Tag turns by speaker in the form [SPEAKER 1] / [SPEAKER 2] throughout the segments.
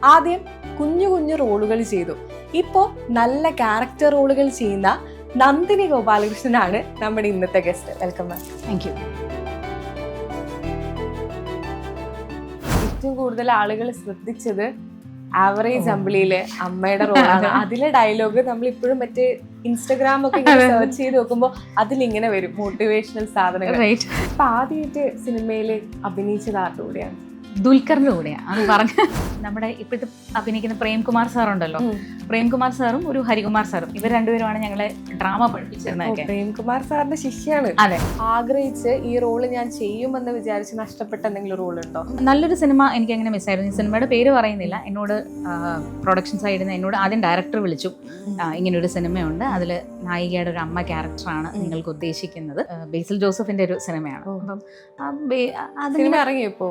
[SPEAKER 1] ആദ്യം കുഞ്ഞു കുഞ്ഞു റോളുകൾ ചെയ്തു. ഇപ്പോൾ നല്ല ക്യാരക്ടർ റോളുകൾ ചെയ്യുന്ന നന്ദിനി ഗോപാലകൃഷ്ണനാണ് നമ്മുടെ ഇന്നത്തെ guest. Welcome ma'am.
[SPEAKER 2] Thank U.
[SPEAKER 1] ഏറ്റവും കൂടുതൽ ആളുകൾ ശ്രദ്ധിച്ചത് ആവറേജ് അമ്പിളിയിലെ അമ്മയുടെ റോളാണ്. അതിലെ ഡയലോഗ് നമ്മൾ ഇപ്പോഴും മറ്റേ ഇൻസ്റ്റഗ്രാം ഒക്കെ സെർച്ച് ചെയ്ത് നോക്കുമ്പോൾ അതിലിങ്ങനെ വരും മോട്ടിവേഷണൽ സാധനങ്ങൾ. അപ്പൊ ആദ്യമായിട്ട് സിനിമയിൽ അഭിനയിച്ചത് ആരുടെ കൂടെയാണ്?
[SPEAKER 2] ദുൽഖറിന്റെ കൂടെയാണ്. അത് പറഞ്ഞ നമ്മുടെ ഇപ്പോഴത്തെ അഭിനയിക്കുന്ന പ്രേംകുമാർ സാറുണ്ടല്ലോ, പ്രേംകുമാർ സാറും ഒരു ഹരികുമാർ സാറും, ഇവർ രണ്ടുപേരുമാണ് ഞങ്ങളെ ഡ്രാമ പഠിപ്പിച്ചിരുന്നത്.
[SPEAKER 1] പ്രേംകുമാർ സാറിന്റെ ശിഷ്യാണ്.
[SPEAKER 2] അതെ.
[SPEAKER 1] ആഗ്രഹിച്ച് ഈ റോള് ഞാൻ ചെയ്യുമെന്ന് വിചാരിച്ച് നഷ്ടപ്പെട്ട എന്തെങ്കിലും റോൾ ഉണ്ടോ?
[SPEAKER 2] നല്ലൊരു സിനിമ എനിക്ക് അങ്ങനെ മിസ്സായിരുന്നു. ഈ സിനിമയുടെ പേര് പറയുന്നില്ല. എന്നോട് പ്രൊഡക്ഷൻ സൈഡിൽ നിന്ന് എന്നോട് ആദ്യം ഡയറക്ടർ വിളിച്ചു, ഇങ്ങനൊരു സിനിമയുണ്ട്, അതിൽ നായികയുടെ ഒരു അമ്മ ക്യാരക്ടറാണ് നിങ്ങൾക്ക് ഉദ്ദേശിക്കുന്നത്, ബേസിൽ ജോസഫിന്റെ ഒരു സിനിമയാണ്. അപ്പം
[SPEAKER 1] സിനിമ ഇറങ്ങിയപ്പോ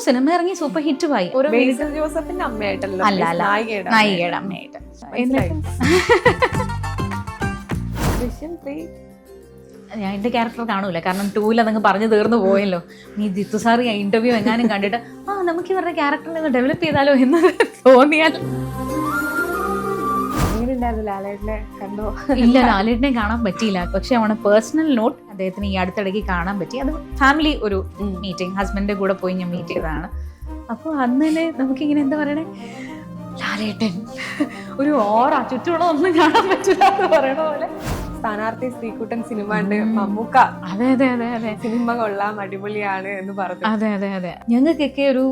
[SPEAKER 2] സിനിമ ഇറങ്ങി സൂപ്പർ ഹിറ്റുമായി.
[SPEAKER 1] ബേസിൽ ജോസഫിന്റെ അമ്മയായിട്ടല്ലോ,
[SPEAKER 2] അല്ല നായികയുടെ അമ്മയായിട്ട്. ഞാൻ എന്റെ ക്യാരക്ടർ കാണൂല, കാരണം 2 അതങ്ങ് പറഞ്ഞു തീർന്നു പോയല്ലോ. നീ ജിത്തു സാർ ഇന്റർവ്യൂ എങ്ങാനും കണ്ടിട്ട് നമുക്ക് ഇവരുടെ ക്യാരക്ടറിനെ ഒന്ന് ഡെവലപ്പ് ചെയ്താലോ എന്ന് തോന്നിയാൽ.
[SPEAKER 1] കണ്ടോ?
[SPEAKER 2] ഇല്ല, ലാലേട്ടനെ കാണാൻ പറ്റിയില്ല. പക്ഷെ അവന് പേഴ്സണൽ നോട്ട് അദ്ദേഹത്തിന് ഈ അടുത്തിടയ്ക്ക് കാണാൻ പറ്റി. അത് ഫാമിലി ഒരു മീറ്റിംഗ്, ഹസ്ബൻഡിന്റെ കൂടെ പോയി ഞാൻ മീറ്റ് ചെയ്തതാണ്. അപ്പോൾ അന്ന് തന്നെ നമുക്കിങ്ങനെ എന്താ പറയണേ, ലാലേട്ടൻ ഒരു ചുറ്റുമുള്ള ഒന്നും കാണാൻ പറ്റില്ല എന്ന് പറയണ പോലെ.
[SPEAKER 1] സ്ഥാനാർത്ഥി ശ്രീകുട്ടൻ സിനിമ ഉണ്ട്, മമ്മൂക്ക
[SPEAKER 2] അതെ അതെ അതെ അതെ
[SPEAKER 1] സിനിമ കൊള്ളാം, അടിപൊളിയാണ് എന്ന് പറഞ്ഞു.
[SPEAKER 2] അതെ അതെ അതെ. ഞങ്ങൾക്കൊക്കെ ഒരു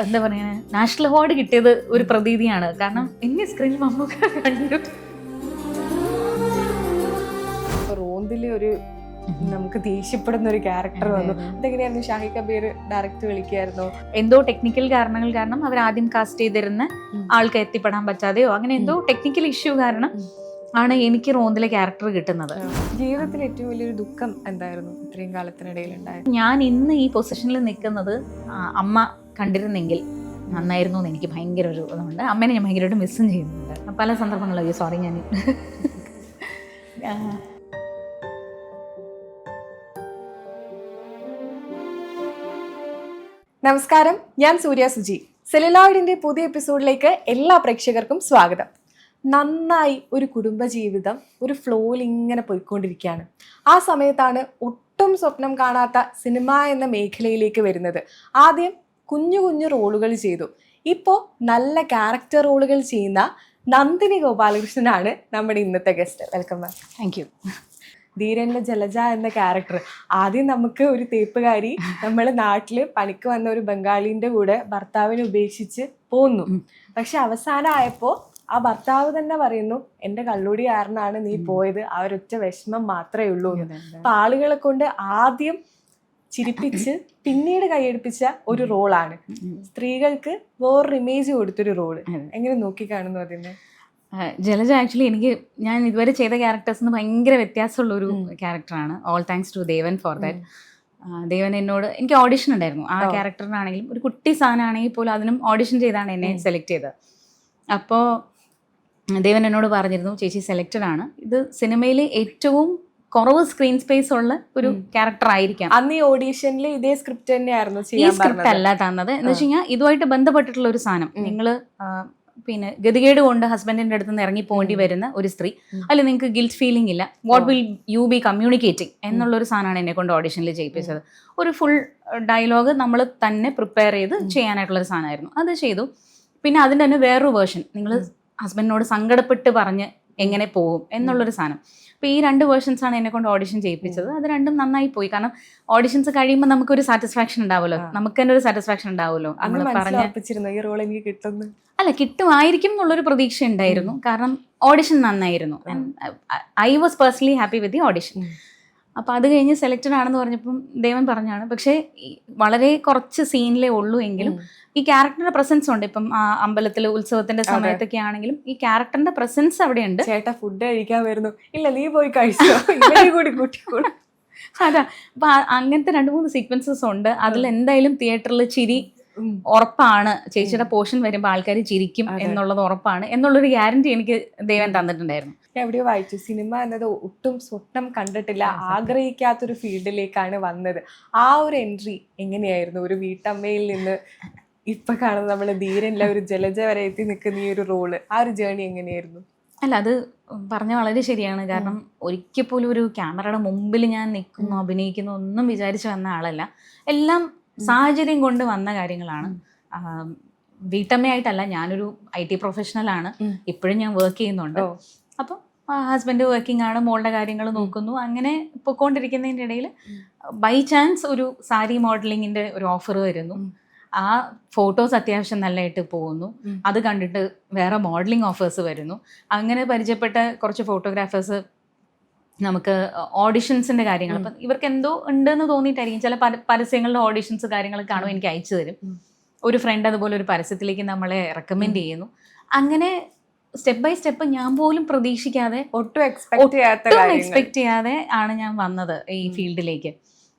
[SPEAKER 2] എന്താ പറയാ നാഷണൽ അവാർഡ് കിട്ടിയത് ഒരു പ്രതീതിയാണ്. കാരണം എന്നെ സ്ക്രീനിൽ മമ്മൂക്ക കണ്ടു.
[SPEAKER 1] റോന്തിലെ ഒരു നമുക്ക് ദേഷ്യപ്പെടുന്ന ഒരു ക്യാരക്ടർ വന്നു. അതെങ്ങനെയായിരുന്നു? ഷാഹി കബീർ ഡയറക്റ്റ് വിളിക്കായിരുന്നോ?
[SPEAKER 2] എന്തോ ടെക്നിക്കൽ കാരണങ്ങൾ കാരണം അവർ ആദ്യം കാസ്റ്റ് ചെയ്തിരുന്ന ആൾക്ക് എത്തിപ്പെടാൻ പറ്റാതെയോ അങ്ങനെ എന്തോ ടെക്നിക്കൽ ഇഷ്യൂ കാരണം ആണ് എനിക്ക് റോന്തിലെ ക്യാരക്ടർ കിട്ടുന്നത്.
[SPEAKER 1] ജീവിതത്തിൽ ഏറ്റവും വലിയൊരു ദുഃഖം എന്തായിരുന്നു ഇത്രയും കാലത്തിനിടയിൽ ഉണ്ടായത്?
[SPEAKER 2] ഞാൻ ഇന്ന് ഈ പൊസിഷനിൽ നിൽക്കുന്നത് അമ്മ കണ്ടിരുന്നെങ്കിൽ നന്നായിരുന്നു എന്ന് എനിക്ക് ഭയങ്കര ഒരു ഇതുണ്ട്. അമ്മേനെ ഞാൻ ഭയങ്കരമായിട്ട് മിസ്സും ചെയ്യുന്നുണ്ട് പല സന്ദർഭങ്ങളിലും. സോറി. ഞാൻ
[SPEAKER 1] നമസ്കാരം, ഞാൻ സൂര്യ സുജി. സെല്ലുലോയിഡിന്റെ പുതിയ എപ്പിസോഡിലേക്ക് എല്ലാ പ്രേക്ഷകർക്കും സ്വാഗതം. നന്നായി ഒരു കുടുംബജീവിതം ഒരു ഫ്ലോയിൽ ഇങ്ങനെ പോയിക്കൊണ്ടിരിക്കുകയാണ്. ആ സമയത്താണ് ഒട്ടും സ്വപ്നം കാണാത്ത സിനിമ എന്ന മേഖലയിലേക്ക് വരുന്നത്. ആദ്യം കുഞ്ഞു കുഞ്ഞു റോളുകൾ ചെയ്തു. ഇപ്പോൾ നല്ല ക്യാരക്ടർ റോളുകൾ ചെയ്യുന്ന നന്ദിനി ഗോപാലകൃഷ്ണനാണ് നമ്മുടെ ഇന്നത്തെ guest. Welcome ma'am.
[SPEAKER 2] Thank you.
[SPEAKER 1] ധീരനിലെ ജലജ എന്ന ക്യാരക്ടർ, ആദ്യം നമുക്ക് ഒരു തേപ്പുകാരി നമ്മുടെ നാട്ടിൽ പണിക്ക് വന്ന ഒരു ബംഗാളിന്റെ കൂടെ ഭർത്താവിനെ ഉപേക്ഷിച്ച് പോന്നു. പക്ഷെ അവസാനം ആയപ്പോൾ ആ ഭർത്താവ് തന്നെ പറയുന്നു, എന്റെ കള്ളുടി കാരണമാണ് നീ പോയത്, ആ ഒരൊറ്റ വിഷമം മാത്രമേ ഉള്ളൂ. അപ്പൊ ആളുകളെ കൊണ്ട് ആദ്യം ചിരിപ്പിച്ച് പിന്നീട് കൈയടിപ്പിച്ച ഒരു റോളാണ്. സ്ത്രീകൾക്ക് വേറൊരു ഇമേജ് കൊടുത്തൊരു റോള്. എങ്ങനെ നോക്കി കാണുന്നു അതിനെ?
[SPEAKER 2] ജലജ ആക്ച്വലി ഞാൻ ഇതുവരെ ചെയ്ത ക്യാരക്ടേഴ്സിന് ഭയങ്കര വ്യത്യാസമുള്ളൊരു ക്യാരക്ടറാണ്. All thanks to Devan for that. Devan എന്നോട്, എനിക്ക് ഓഡിഷൻ ഉണ്ടായിരുന്നു ആ ക്യാരക്ടറിനാണെങ്കിലും, ഒരു കുട്ടി സാധനമാണെങ്കിൽ പോലും അതിനും ഓഡിഷൻ ചെയ്താണ് എന്നെ സെലക്ട് ചെയ്തത്. അപ്പോൾ ദേവൻ എന്നോട് പറഞ്ഞിരുന്നു, ചേച്ചി സെലക്റ്റഡ് ആണ്, ഇത് സിനിമയിൽ ഏറ്റവും കുറവ് സ്ക്രീൻ സ്പേസ് ഉള്ള ഒരു ക്യാരക്ടർ ആയിരിക്കാം.
[SPEAKER 1] അന്ന് ഈ ഓഡീഷനിൽ ഇതേ സ്ക്രിപ്റ്റ് തന്നെയായിരുന്നു.
[SPEAKER 2] ഈ സ്ക്രിപ്റ്റ് അല്ല തന്നത് എന്ന് വെച്ച് കഴിഞ്ഞാൽ ഇതുമായിട്ട് ബന്ധപ്പെട്ടിട്ടുള്ള ഒരു സാധനം. നിങ്ങൾ പിന്നെ ഗതികേട് കൊണ്ട് ഹസ്ബൻഡിന്റെ അടുത്ത് നിന്ന് ഇറങ്ങി പോകേണ്ടി വരുന്ന ഒരു സ്ത്രീ, അല്ല നിങ്ങൾക്ക് ഗിൽറ്റ് ഫീലിംഗ് ഇല്ല, what will you B communicating എന്നുള്ളൊരു സാധനമാണ് എന്നെ കൊണ്ട് ഓഡിഷനിൽ ചെയ്യിപ്പിച്ചത്. ഒരു ഫുൾ ഡയലോഗ് നമ്മൾ തന്നെ പ്രിപ്പയർ ചെയ്ത് ചെയ്യാനായിട്ടുള്ളൊരു സാധനമായിരുന്നു. അത് ചെയ്തു. പിന്നെ അതിൻ്റെ തന്നെ വേറൊരു വേർഷൻ, നിങ്ങൾ ഹസ്ബൻഡിനോട് സങ്കടപ്പെട്ട് പറഞ്ഞ് എങ്ങനെ പോകും എന്നുള്ളൊരു സാധനം. അപ്പോൾ ഈ 2 വേർഷൻസാണ് എന്നെ കൊണ്ട് ഓഡിഷൻ ചെയ്യിപ്പിച്ചത്. അത് രണ്ടും നന്നായി പോയി. കാരണം ഓഡിഷൻസ് കഴിയുമ്പോൾ നമുക്കൊരു സാറ്റിസ്ഫാക്ഷൻ ഉണ്ടാവുമല്ലോ, നമുക്ക് തന്നെ ഒരു സാറ്റിസ്ഫാക്ഷൻ ഉണ്ടാവുമല്ലോ. നമ്മൾ
[SPEAKER 1] ഈ റോൾ എനിക്ക് കിട്ടുന്നു
[SPEAKER 2] അല്ല കിട്ടുമായിരിക്കും എന്നുള്ളൊരു പ്രതീക്ഷ ഉണ്ടായിരുന്നു. കാരണം ഓഡിഷൻ നന്നായിരുന്നു. I was personally happy with the audition. അപ്പോൾ അത് കഴിഞ്ഞ് സെലക്റ്റഡ് ആണെന്ന് പറഞ്ഞപ്പം ദേവൻ പറഞ്ഞാണ്, പക്ഷേ വളരെ കുറച്ച് സീനിലേ ഉള്ളൂ എങ്കിലും ഈ ക്യാരക്ടറിന്റെ പ്രസൻസ് ഉണ്ട്. ഇപ്പം അമ്പലത്തിലെ ഉത്സവത്തിന്റെ സമയത്തൊക്കെ ആണെങ്കിലും ഈ ക്യാരക്ടറിന്റെ പ്രസൻസ് അവിടെ ഉണ്ട്.
[SPEAKER 1] ചേട്ടാ ഫുഡ് കഴിക്കാൻ വരുന്നു, ഇല്ല നീ പോയി കഴിച്ചോ, കൂടി കൂട്ടിക്കോളൂ.
[SPEAKER 2] അതാ. അപ്പൊ അങ്ങനത്തെ 2-3 സീക്വൻസസ് ഉണ്ട്. അതിൽ എന്തായാലും തിയേറ്ററിൽ ചിരി ഉറപ്പാണ്. ചേച്ചിയുടെ പോർഷൻ വരുമ്പോൾ ആൾക്കാർ ചിരിക്കും എന്നുള്ളത് ഉറപ്പാണ് എന്നുള്ളൊരു ഗ്യാരണ്ടി എനിക്ക് ദേവൻ തന്നിട്ടുണ്ടായിരുന്നു.
[SPEAKER 1] ഞാൻ എവിടെയോ വായിച്ചു, സിനിമ എന്നത് ഒട്ടും സ്വപ്നം കണ്ടിട്ടില്ല, ആഗ്രഹിക്കാത്തൊരു ഫീൽഡിലേക്കാണ് വന്നത്. ആ ഒരു എൻട്രി എങ്ങനെയായിരുന്നു? ഒരു വീട്ടമ്മയിൽ നിന്ന് ഇപ്പൊ കാണുന്ന നമ്മളെ ധീരനിലെ ഒരു ജലജ വരെ എത്തി നിൽക്കുന്ന ഈ ഒരു റോള്, ആ ഒരു ജേർണി എങ്ങനെയായിരുന്നു?
[SPEAKER 2] അല്ല, അത് പറഞ്ഞ വളരെ ശരിയാണ്. കാരണം ഒരിക്കൽ പോലും ഒരു ക്യാമറയുടെ മുമ്പിൽ ഞാൻ നിൽക്കുന്നു അഭിനയിക്കുന്നു ഒന്നും വിചാരിച്ചു വന്ന ആളല്ല. എല്ലാം സാഹചര്യം കൊണ്ട് വന്ന കാര്യങ്ങളാണ്. വീട്ടമ്മയായിട്ടല്ല, ഞാനൊരു IT പ്രൊഫഷണലാണ്, ഇപ്പോഴും ഞാൻ വർക്ക് ചെയ്യുന്നുണ്ട്. അപ്പം ഹസ്ബൻഡ് വർക്കിംഗ് ആണ്, മോളുടെ കാര്യങ്ങൾ നോക്കുന്നു, അങ്ങനെ പൊയ്ക്കൊണ്ടിരിക്കുന്നതിൻ്റെ ഇടയിൽ ബൈ ചാൻസ് ഒരു സാരി മോഡലിങ്ങിൻ്റെ ഒരു ഓഫർ വരുന്നു. ആ ഫോട്ടോസ് അത്യാവശ്യം നല്ലതായിട്ട് പോകുന്നു. അത് കണ്ടിട്ട് വേറെ മോഡലിംഗ് ഓഫേഴ്സ് വരുന്നു. അങ്ങനെ പരിചയപ്പെട്ട കുറച്ച് ഫോട്ടോഗ്രാഫേഴ്സ് നമുക്ക് ഓഡിഷൻസിൻ്റെ കാര്യങ്ങൾ, അപ്പം ഇവർക്ക് എന്തോ ഉണ്ടെന്ന് തോന്നിയിട്ടായിരിക്കും ചില പരസ്യങ്ങളുടെ ഓഡിഷൻസ് കാര്യങ്ങൾ കാണുമ്പോൾ എനിക്ക് അയച്ചു തരും. ഒരു ഫ്രണ്ട് അതുപോലെ ഒരു പരസ്യത്തിലേക്ക് നമ്മളെ റെക്കമെൻഡ് ചെയ്യുന്നു. അങ്ങനെ സ്റ്റെപ്പ് ബൈ സ്റ്റെപ്പ് ഞാൻ പോലും പ്രതീക്ഷിക്കാതെ,
[SPEAKER 1] ഒട്ടും എക്സ്പെക്ട്
[SPEAKER 2] ചെയ്യാതെ ആണ് ഞാൻ വന്നത് ഈ ഫീൽഡിലേക്ക്.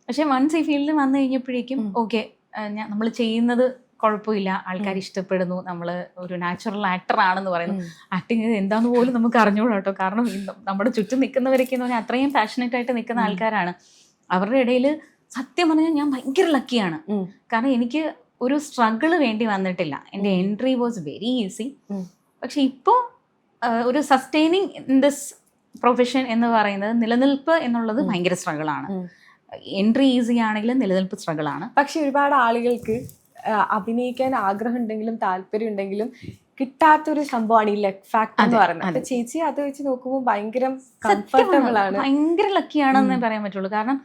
[SPEAKER 2] പക്ഷെ വൺസ് ഈ ഫീൽഡിൽ വന്നു കഴിഞ്ഞപ്പോഴേക്കും ഓക്കെ, നമ്മൾ ചെയ്യുന്നത് കുഴപ്പമില്ല, ആൾക്കാർ ഇഷ്ടപ്പെടുന്നു, നമ്മൾ ഒരു നാച്ചുറൽ ആക്ടർ ആണെന്ന് പറയുന്നു. ആക്ടിങ് എന്താന്ന് പോലും നമുക്ക് അറിഞ്ഞുകൂടാ കേട്ടോ. കാരണം നമ്മുടെ ചുറ്റും നിൽക്കുന്നവരൊക്കെ എന്ന് പറഞ്ഞാൽ അത്രയും പാഷനേറ്റ് ആയിട്ട് നിൽക്കുന്ന ആൾക്കാരാണ്. അവരുടെ ഇടയിൽ സത്യം പറഞ്ഞാൽ ഞാൻ ഭയങ്കര ലക്കിയാണ്. കാരണം എനിക്ക് ഒരു സ്ട്രഗിള് വേണ്ടി വന്നിട്ടില്ല. എൻ്റെ എൻട്രി വാസ് വെരി ഈസി. പക്ഷെ ഇപ്പോൾ ഒരു സസ്റ്റെയിനിങ് ഇൻ ദിസ് പ്രൊഫഷൻ എന്ന് പറയുന്നത്, നിലനിൽപ്പ് എന്നുള്ളത് ഭയങ്കര സ്ട്രഗിളാണ്. എൻട്രി ഈസി ആണെങ്കിലും നിലനിൽപ്പ് സ്ട്രഗിളാണ്.
[SPEAKER 1] പക്ഷെ ഒരുപാട് ആളുകൾക്ക് അഭിനയിക്കാൻ ആഗ്രഹം ഉണ്ടെങ്കിലും താല്പര്യം ഉണ്ടെങ്കിലും കിട്ടാത്തൊരു സംഭവമാണ് ഈ ലക്ക് ഫാക്ടർ എന്ന് പറയുന്നത്. ചേച്ചി അത് വെച്ച് നോക്കുമ്പോൾ ഭയങ്കര കംഫർട്ടബിൾ ആണ്,
[SPEAKER 2] ഭയങ്കര ലക്കിയാണെന്നേ പറയാൻ പറ്റുള്ളൂ. കാരണം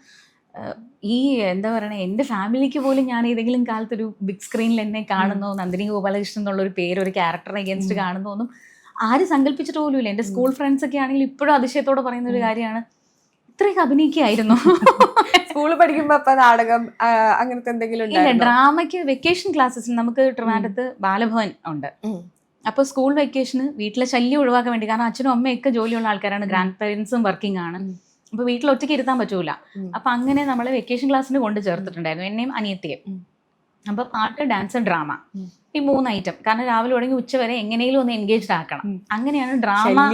[SPEAKER 2] ഈ എന്താ പറയണേ, എൻ്റെ ഫാമിലിക്ക് പോലും ഞാൻ ഏതെങ്കിലും കാലത്തൊരു ബിഗ് സ്ക്രീനിൽ എന്നെ കാണുന്നോ, നന്ദിനി ഗോപാലകൃഷ്ണൻ എന്നുള്ള ഒരു പേര് ഒരു ക്യാരക്ടർ അഗേൻസ്റ്റ് കാണുന്നോ ഒന്നും ആരും സങ്കല്പിച്ചിട്ട് പോലും ഇല്ല. എൻ്റെ സ്കൂൾ ഫ്രണ്ട്സ് ഒക്കെ ആണെങ്കിൽ ഇപ്പോഴും അതിശയത്തോടെ പറയുന്ന ഒരു കാര്യമാണ്, ഇത്രയൊക്കെ അഭിനയിക്കായിരുന്നു.
[SPEAKER 1] സ്കൂളിൽ പഠിക്കുമ്പോ അപ്പൊ നാടകം അങ്ങനത്തെ എന്തെങ്കിലും?
[SPEAKER 2] ഇല്ല, ഡ്രാമയ്ക്ക് വെക്കേഷൻ ക്ലാസ്സസ് നമുക്ക് ട്രിവാൻഡ്രത്ത് ബാലഭവൻ ഉണ്ട്. അപ്പോൾ സ്കൂൾ വെക്കേഷന് വീട്ടിലെ ശല്യം ഒഴിവാക്കാൻ വേണ്ടി, കാരണം അച്ഛനും അമ്മയൊക്കെ ജോലിയുള്ള ആൾക്കാരാണ്, ഗ്രാൻഡ് പേരൻസും വർക്കിംഗ് ആണ്, അപ്പോൾ വീട്ടിൽ ഒറ്റയ്ക്ക് ഇരുത്താൻ പറ്റൂല. അപ്പം അങ്ങനെ നമ്മളെ വെക്കേഷൻ ക്ലാസ്സിന് കൊണ്ട് ചേർത്തിട്ടുണ്ടായിരുന്നു, എന്നെയും അനിയത്തിയും. അപ്പം പാട്ട്, ഡാൻസ്, ഡ്രാമ, ഈ 3 ഐറ്റം. കാരണം രാവിലെ തുടങ്ങി ഉച്ച വരെ എങ്ങനെയും ഒന്ന് എൻഗേജ്ഡ് ആക്കണം. അങ്ങനെയാണ് ഡ്രാമ.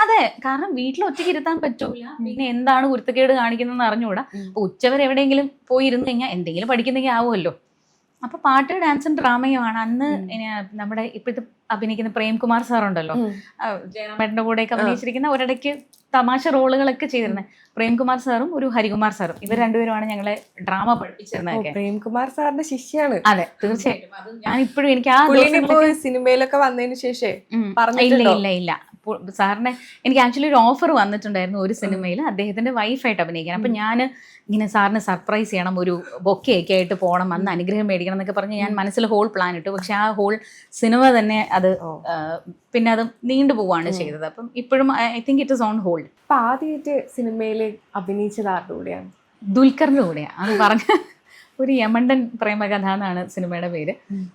[SPEAKER 2] അതെ, കാരണം വീട്ടിൽ ഒറ്റയ്ക്ക് ഇരുത്താൻ പറ്റൂല, പിന്നെ എന്താണ് കുരുത്തക്കേട് കാണിക്കുന്നതെന്ന് അറിഞ്ഞുകൂടാ. അപ്പൊ ഉച്ചവരെ എവിടെയെങ്കിലും പോയി ഇരുന്ന് കഴിഞ്ഞാൽ എന്തെങ്കിലും പഠിക്കുന്നെങ്കിൽ ആവുമല്ലോ. അപ്പൊ പാട്ട്, ഡാൻസും ഡ്രാമയുമാണ്. അന്ന് നമ്മുടെ ഇപ്പോഴത്തെ അഭിനയിക്കുന്ന പ്രേംകുമാർ സാർ ഉണ്ടല്ലോ, ജയറാമേട്ടൻ്റെ കൂടെയൊക്കെ അഭിനയിച്ചിരിക്കുന്ന, ഒരിടയ്ക്ക് തമാശ റോളുകളൊക്കെ ചെയ്തിരുന്നത് പ്രേംകുമാർ സാറും ഒരു ഹരികുമാർ സാറും. ഇവർ രണ്ടുപേരുമാണ് ഞങ്ങളെ ഡ്രാമ പഠിപ്പിച്ചിരുന്നത്.
[SPEAKER 1] പ്രേംകുമാർ സാറിന്റെ ശിഷ്യാണ്.
[SPEAKER 2] അതെ, തീർച്ചയായിട്ടും. അത് ഞാൻ ഇപ്പോഴും എനിക്ക് ആ
[SPEAKER 1] സിനിമയിലൊക്കെ വന്നതിന് ശേഷം
[SPEAKER 2] ഇല്ല സാറിനെ എനിക്ക് ആക്ച്വലി ഒരു ഓഫർ വന്നിട്ടുണ്ടായിരുന്നു ഒരു സിനിമയിൽ അദ്ദേഹത്തിന്റെ വൈഫായിട്ട് അഭിനയിക്കാൻ. അപ്പം ഞാൻ ഇങ്ങനെ സാറിന് സർപ്രൈസ് ചെയ്യണം, ഒരു ബൊക്കെയൊക്കെ ആയിട്ട് പോകണം, അന്ന് അനുഗ്രഹം മേടിക്കണം എന്നൊക്കെ പറഞ്ഞ് ഞാൻ മനസ്സിൽ ഹോൾ പ്ലാൻ ഇട്ടു. പക്ഷെ ആ ഹോൾ സിനിമ തന്നെ അത് പിന്നെ അത് നീണ്ടു പോവാണ് ചെയ്തത്. അപ്പം ഇപ്പോഴും I think it is on hold.
[SPEAKER 1] അപ്പൊ ആദ്യമായിട്ട് സിനിമയിൽ അഭിനയിച്ചത് ആരുടെ കൂടെയാണ്?
[SPEAKER 2] ദുൽഖറിന്റെ കൂടെയാണ്. അത് പറഞ്ഞ ഒരു യമണ്ടൻ പ്രേമകഥ എന്നാണ് സിനിമയുടെ പേര്.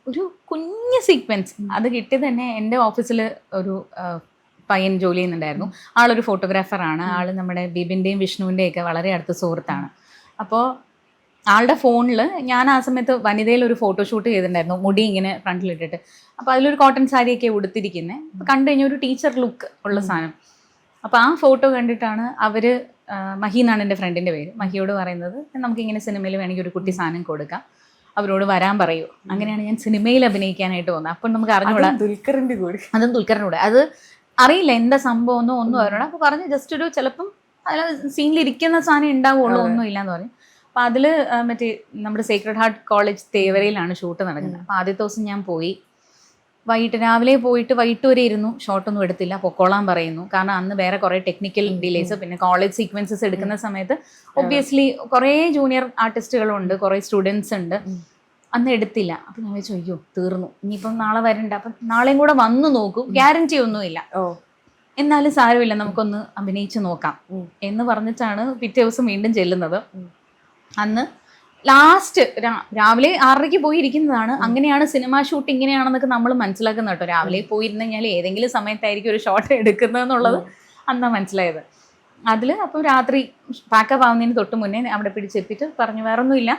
[SPEAKER 2] ഒരു കുഞ്ഞ് സീക്വൻസ് അത് കിട്ടി തന്നെ. എൻ്റെ ഓഫീസിൽ ഒരു പയ്യൻ ജോലി ചെയ്യുന്നുണ്ടായിരുന്നു. ആളൊരു ഫോട്ടോഗ്രാഫറാണ്. ആൾ നമ്മുടെ ബിബിൻ്റെയും വിഷ്ണുവിൻ്റെയും ഒക്കെ വളരെ അടുത്ത സുഹൃത്താണ്. അപ്പോൾ ആളുടെ ഫോണിൽ ഞാൻ ആ സമയത്ത് വനിതയിൽ ഒരു ഫോട്ടോഷൂട്ട് ചെയ്തിട്ടുണ്ടായിരുന്നു, മുടി ഇങ്ങനെ ഫ്രണ്ടിലിട്ടിട്ട്. അപ്പോൾ അതിലൊരു കോട്ടൺ സാരിയൊക്കെ ഉടുത്തിരിക്കുന്നത്. അപ്പോൾ കണ്ടു കഴിഞ്ഞാൽ ഒരു ടീച്ചർ ലുക്ക് ഉള്ള സാധനം. അപ്പോൾ ആ ഫോട്ടോ കണ്ടിട്ടാണ് അവർ, മഹി എന്നാണ് എൻ്റെ ഫ്രണ്ടിൻ്റെ പേര്, മഹിയോട് പറയുന്നത് നമുക്കിങ്ങനെ സിനിമയിൽ വേണമെങ്കിൽ ഒരു കുട്ടി സാധനം കൊടുക്കാം, അവരോട് വരാൻ പറയൂ. അങ്ങനെയാണ് ഞാൻ സിനിമയിൽ അഭിനയിക്കാനായിട്ട് പോകുന്നത്. അപ്പം നമുക്ക് അറിഞ്ഞൂടാ,
[SPEAKER 1] ദുൽഖറിൻ്റെ കൂടെ.
[SPEAKER 2] അതും ദുൽഖറിൻ്റെ കൂടെ. അത് അറിയില്ല എന്താ സംഭവം ഒന്നും അവരോട്. അപ്പോൾ പറഞ്ഞ് ജസ്റ്റ് ഒരു ചിലപ്പം അതിൽ സീനിലിരിക്കുന്ന സാധനം ഉണ്ടാവുള്ളൂ, ഒന്നും ഇല്ലയെന്ന് പറഞ്ഞു. അപ്പോൾ അതിൽ മറ്റേ നമ്മുടെ സേക്രഡ് ഹാർട്ട് കോളേജ് തേവരയിലാണ് ഷൂട്ട് നടക്കുന്നത്. അപ്പോൾ ആദ്യത്തെ ദിവസം ഞാൻ പോയി, രാവിലെ പോയിട്ട് വൈകിട്ട് വരെ ഇരുന്നു, ഷോട്ടൊന്നും എടുത്തില്ല, പൊക്കോളാൻ പറയുന്നു. കാരണം അന്ന് വേറെ കുറേ ടെക്നിക്കൽ ഡിലേസ്, പിന്നെ കോളേജ് സീക്വൻസസ് എടുക്കുന്ന സമയത്ത് ഒബ്വിയസ്ലി കുറേ ജൂനിയർ ആർട്ടിസ്റ്റുകളുണ്ട്, കുറേ സ്റ്റുഡൻസ് ഉണ്ട്, അന്ന് എടുത്തില്ല. അപ്പം ഞാൻ വെച്ചു അയ്യോ തീർന്നു, ഇനിയിപ്പം നാളെ വരണ്ട, അപ്പം നാളെയും കൂടെ വന്നു നോക്കും, ഗ്യാരണ്ടി ഒന്നുമില്ല, എന്നാലും സാരമില്ല നമുക്കൊന്ന് അഭിനയിച്ച് നോക്കാം എന്ന് പറഞ്ഞിട്ടാണ് പിറ്റേ ദിവസം വീണ്ടും ചെല്ലുന്നത്. അന്ന് ലാസ്റ്റ് രാവിലെ 6:30 പോയിരിക്കുന്നതാണ്. അങ്ങനെയാണ് സിനിമ ഷൂട്ട് ഇങ്ങനെയാണെന്നൊക്കെ നമ്മൾ മനസ്സിലാക്കുന്ന കേട്ടോ. രാവിലെ പോയിരുന്നു കഴിഞ്ഞാൽ ഏതെങ്കിലും സമയത്തായിരിക്കും ഒരു ഷോട്ട് എടുക്കുന്നതെന്നുള്ളത് അന്നാ മനസ്സിലായത്. അതിൽ അപ്പോൾ രാത്രി പാക്കപ്പ് ആവുന്നതിന് തൊട്ട് മുന്നേ അവിടെ പിടിച്ചെത്തിയിട്ട് പറഞ്ഞു വേറൊന്നുമില്ല,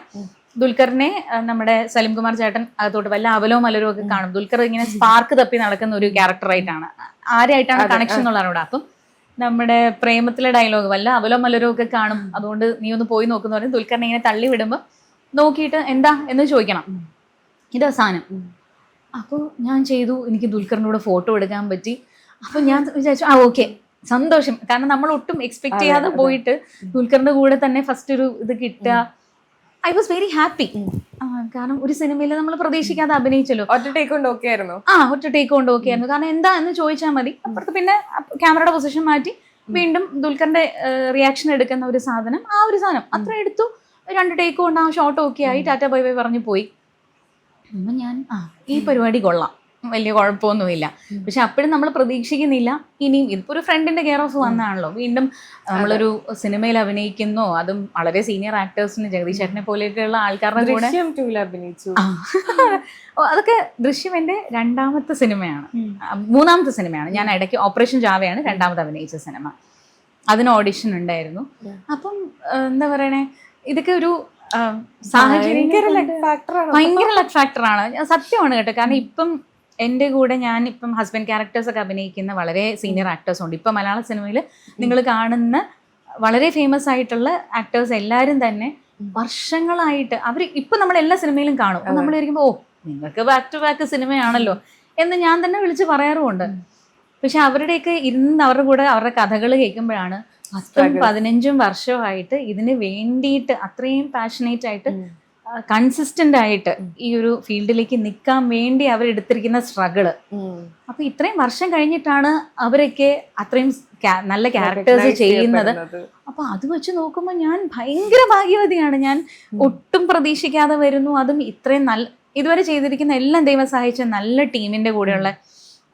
[SPEAKER 2] ദുൽഖറിനെ നമ്മുടെ സലിം കുമാർ ചേട്ടൻ അകത്തോട്ട് വല്ല അവലോ മലരോ ഒക്കെ കാണും. ദുൽഖർ ഇങ്ങനെ സ്പാർക്ക് തപ്പി നടക്കുന്ന ഒരു ക്യാരക്ടറായിട്ടാണ്, ആരായിട്ടാണ് കണക്ഷൻ എന്നുള്ളതാണ്. അപ്പം നമ്മുടെ പ്രേമത്തിലെ ഡയലോഗ് വല്ല അവലോ മലരോ ഒക്കെ കാണും, അതുകൊണ്ട് നീ ഒന്ന് പോയി നോക്കുന്ന പറയും. ദുൽഖറിനെ ഇങ്ങനെ തള്ളി വിടുമ്പോൾ നോക്കിയിട്ട് എന്താ എന്ന് ചോദിക്കണം. ഇതാ സാധനം. അപ്പോൾ ഞാൻ ചെയ്തു, എനിക്ക് ദുൽഖറിൻ്റെ കൂടെ ഫോട്ടോ എടുക്കാൻ പറ്റി. അപ്പോൾ ഞാൻ വിചാരിച്ചു ഓക്കെ, സന്തോഷം. കാരണം നമ്മൾ ഒട്ടും എക്സ്പെക്ട് ചെയ്യാതെ പോയിട്ട് ദുൽഖറിൻ്റെ കൂടെ തന്നെ ഫസ്റ്റ് ഒരു ഇത് കിട്ടുക. I was very happy. കാരണം ഒരു സിനിമയിൽ നമ്മൾ പ്രതീക്ഷിക്കാതെ അഭിനയിച്ചല്ലോ.
[SPEAKER 1] ഒറ്റ ടേക്ക് കൊണ്ട് ഓക്കെ ആയിരുന്നു.
[SPEAKER 2] ഒറ്റ ടേക്ക് കൊണ്ട് ഓക്കെ ആയിരുന്നു. കാരണം എന്താ എന്ന് ചോദിച്ചാൽ മതി. അപ്പുറത്ത് പിന്നെ ക്യാമറയുടെ പൊസിഷൻ മാറ്റി വീണ്ടും ദുൽഖറിന്റെ റിയാക്ഷൻ എടുക്കുന്ന ഒരു സാധനം, ആ ഒരു സാധനം അത്ര എടുത്തു. 2 ടേക്ക് കൊണ്ട് ആ ഷോട്ട് ഓക്കെ ആയി, ടാറ്റ ബൈ ബൈ പറഞ്ഞു പോയി. അപ്പം ഞാൻ ഈ പരിപാടി കൊള്ളാം, വലിയ കുഴപ്പമൊന്നുമില്ല. പക്ഷെ അപ്പോഴും നമ്മൾ പ്രതീക്ഷിക്കുന്നില്ല ഇനിയും ഇതിപ്പോൾ ഒരു ഫ്രണ്ടിന്റെ കെയർ ഓഫ് വന്നാണല്ലോ, വീണ്ടും നമ്മളൊരു സിനിമയിൽ അഭിനയിക്കുന്നോ, അതും വളരെ സീനിയർ ആക്ടേഴ്സിന്, ജഗദീഷ് ചേട്ടനെ പോലെയൊക്കെയുള്ള ആൾക്കാരുടെ കൂടെ
[SPEAKER 1] അഭിനയിച്ചു.
[SPEAKER 2] അതൊക്കെ ദൃശ്യം എൻ്റെ 2ാമത്തെ സിനിമയാണ്, 3ാമത്തെ സിനിമയാണ്. ഞാൻ ഇടയ്ക്ക് ഓപ്പറേഷൻ ജാവയാണ് 2ാമത് അഭിനയിച്ച സിനിമ. അതിന് ഓഡിഷൻ ഉണ്ടായിരുന്നു. അപ്പം എന്താ പറയണേ, ഇതൊക്കെ ഒരു സാഹചര്യം ഭയങ്കര ലക്ക് ഫാക്ടറാണ്. സത്യമാണ് കേട്ടോ. കാരണം ഇപ്പം എൻ്റെ കൂടെ ഞാൻ ഇപ്പം ഹസ്ബൻഡ് ക്യാരക്ടേഴ്സ് ഒക്കെ അഭിനയിക്കുന്ന വളരെ സീനിയർ ആക്ടേഴ്സ് ഉണ്ട്. ഇപ്പം മലയാള സിനിമയിൽ നിങ്ങൾ കാണുന്ന വളരെ ഫേമസ് ആയിട്ടുള്ള ആക്ടേഴ്സ് എല്ലാവരും തന്നെ വർഷങ്ങളായിട്ട് അവർ ഇപ്പം നമ്മൾ എല്ലാ സിനിമയിലും കാണും. അപ്പം നമ്മൾ വിചാരിക്കുമ്പോൾ നിങ്ങൾക്ക് ബാക്ക് ടു ബാക്ക് സിനിമയാണല്ലോ എന്ന് ഞാൻ തന്നെ വിളിച്ച് പറയാറുമുണ്ട്. പക്ഷെ അവരുടെയൊക്കെ ഇരുന്ന് അവരുടെ കൂടെ അവരുടെ കഥകൾ കേൾക്കുമ്പോഴാണ് 10-15 വർഷമായിട്ട് ഇതിന് വേണ്ടിയിട്ട് അത്രയും പാഷനേറ്റ് ആയിട്ട് കൺസിസ്റ്റന്റ് ആയിട്ട് ഈ ഒരു ഫീൽഡിലേക്ക് നിൽക്കാൻ വേണ്ടി അവരെടുത്തിരിക്കുന്ന സ്ട്രഗിള്. അപ്പൊ ഇത്രയും വർഷം കഴിഞ്ഞിട്ടാണ് അവരൊക്കെ അത്രയും നല്ല ക്യാരക്ടേഴ്സ് ചെയ്യുന്നത്. അപ്പൊ അത് വെച്ച് നോക്കുമ്പോൾ ഞാൻ ഭയങ്കര ഭാഗ്യവതിയാണ്. ഞാൻ ഒട്ടും പ്രതീക്ഷിക്കാതെ വരുന്നു. അതും ഇത്രയും നല്ല ഇതുവരെ ചെയ്തിരിക്കുന്ന എല്ലാം ദൈവം സഹായിച്ച നല്ല ടീമിന്റെ കൂടെയുള്ള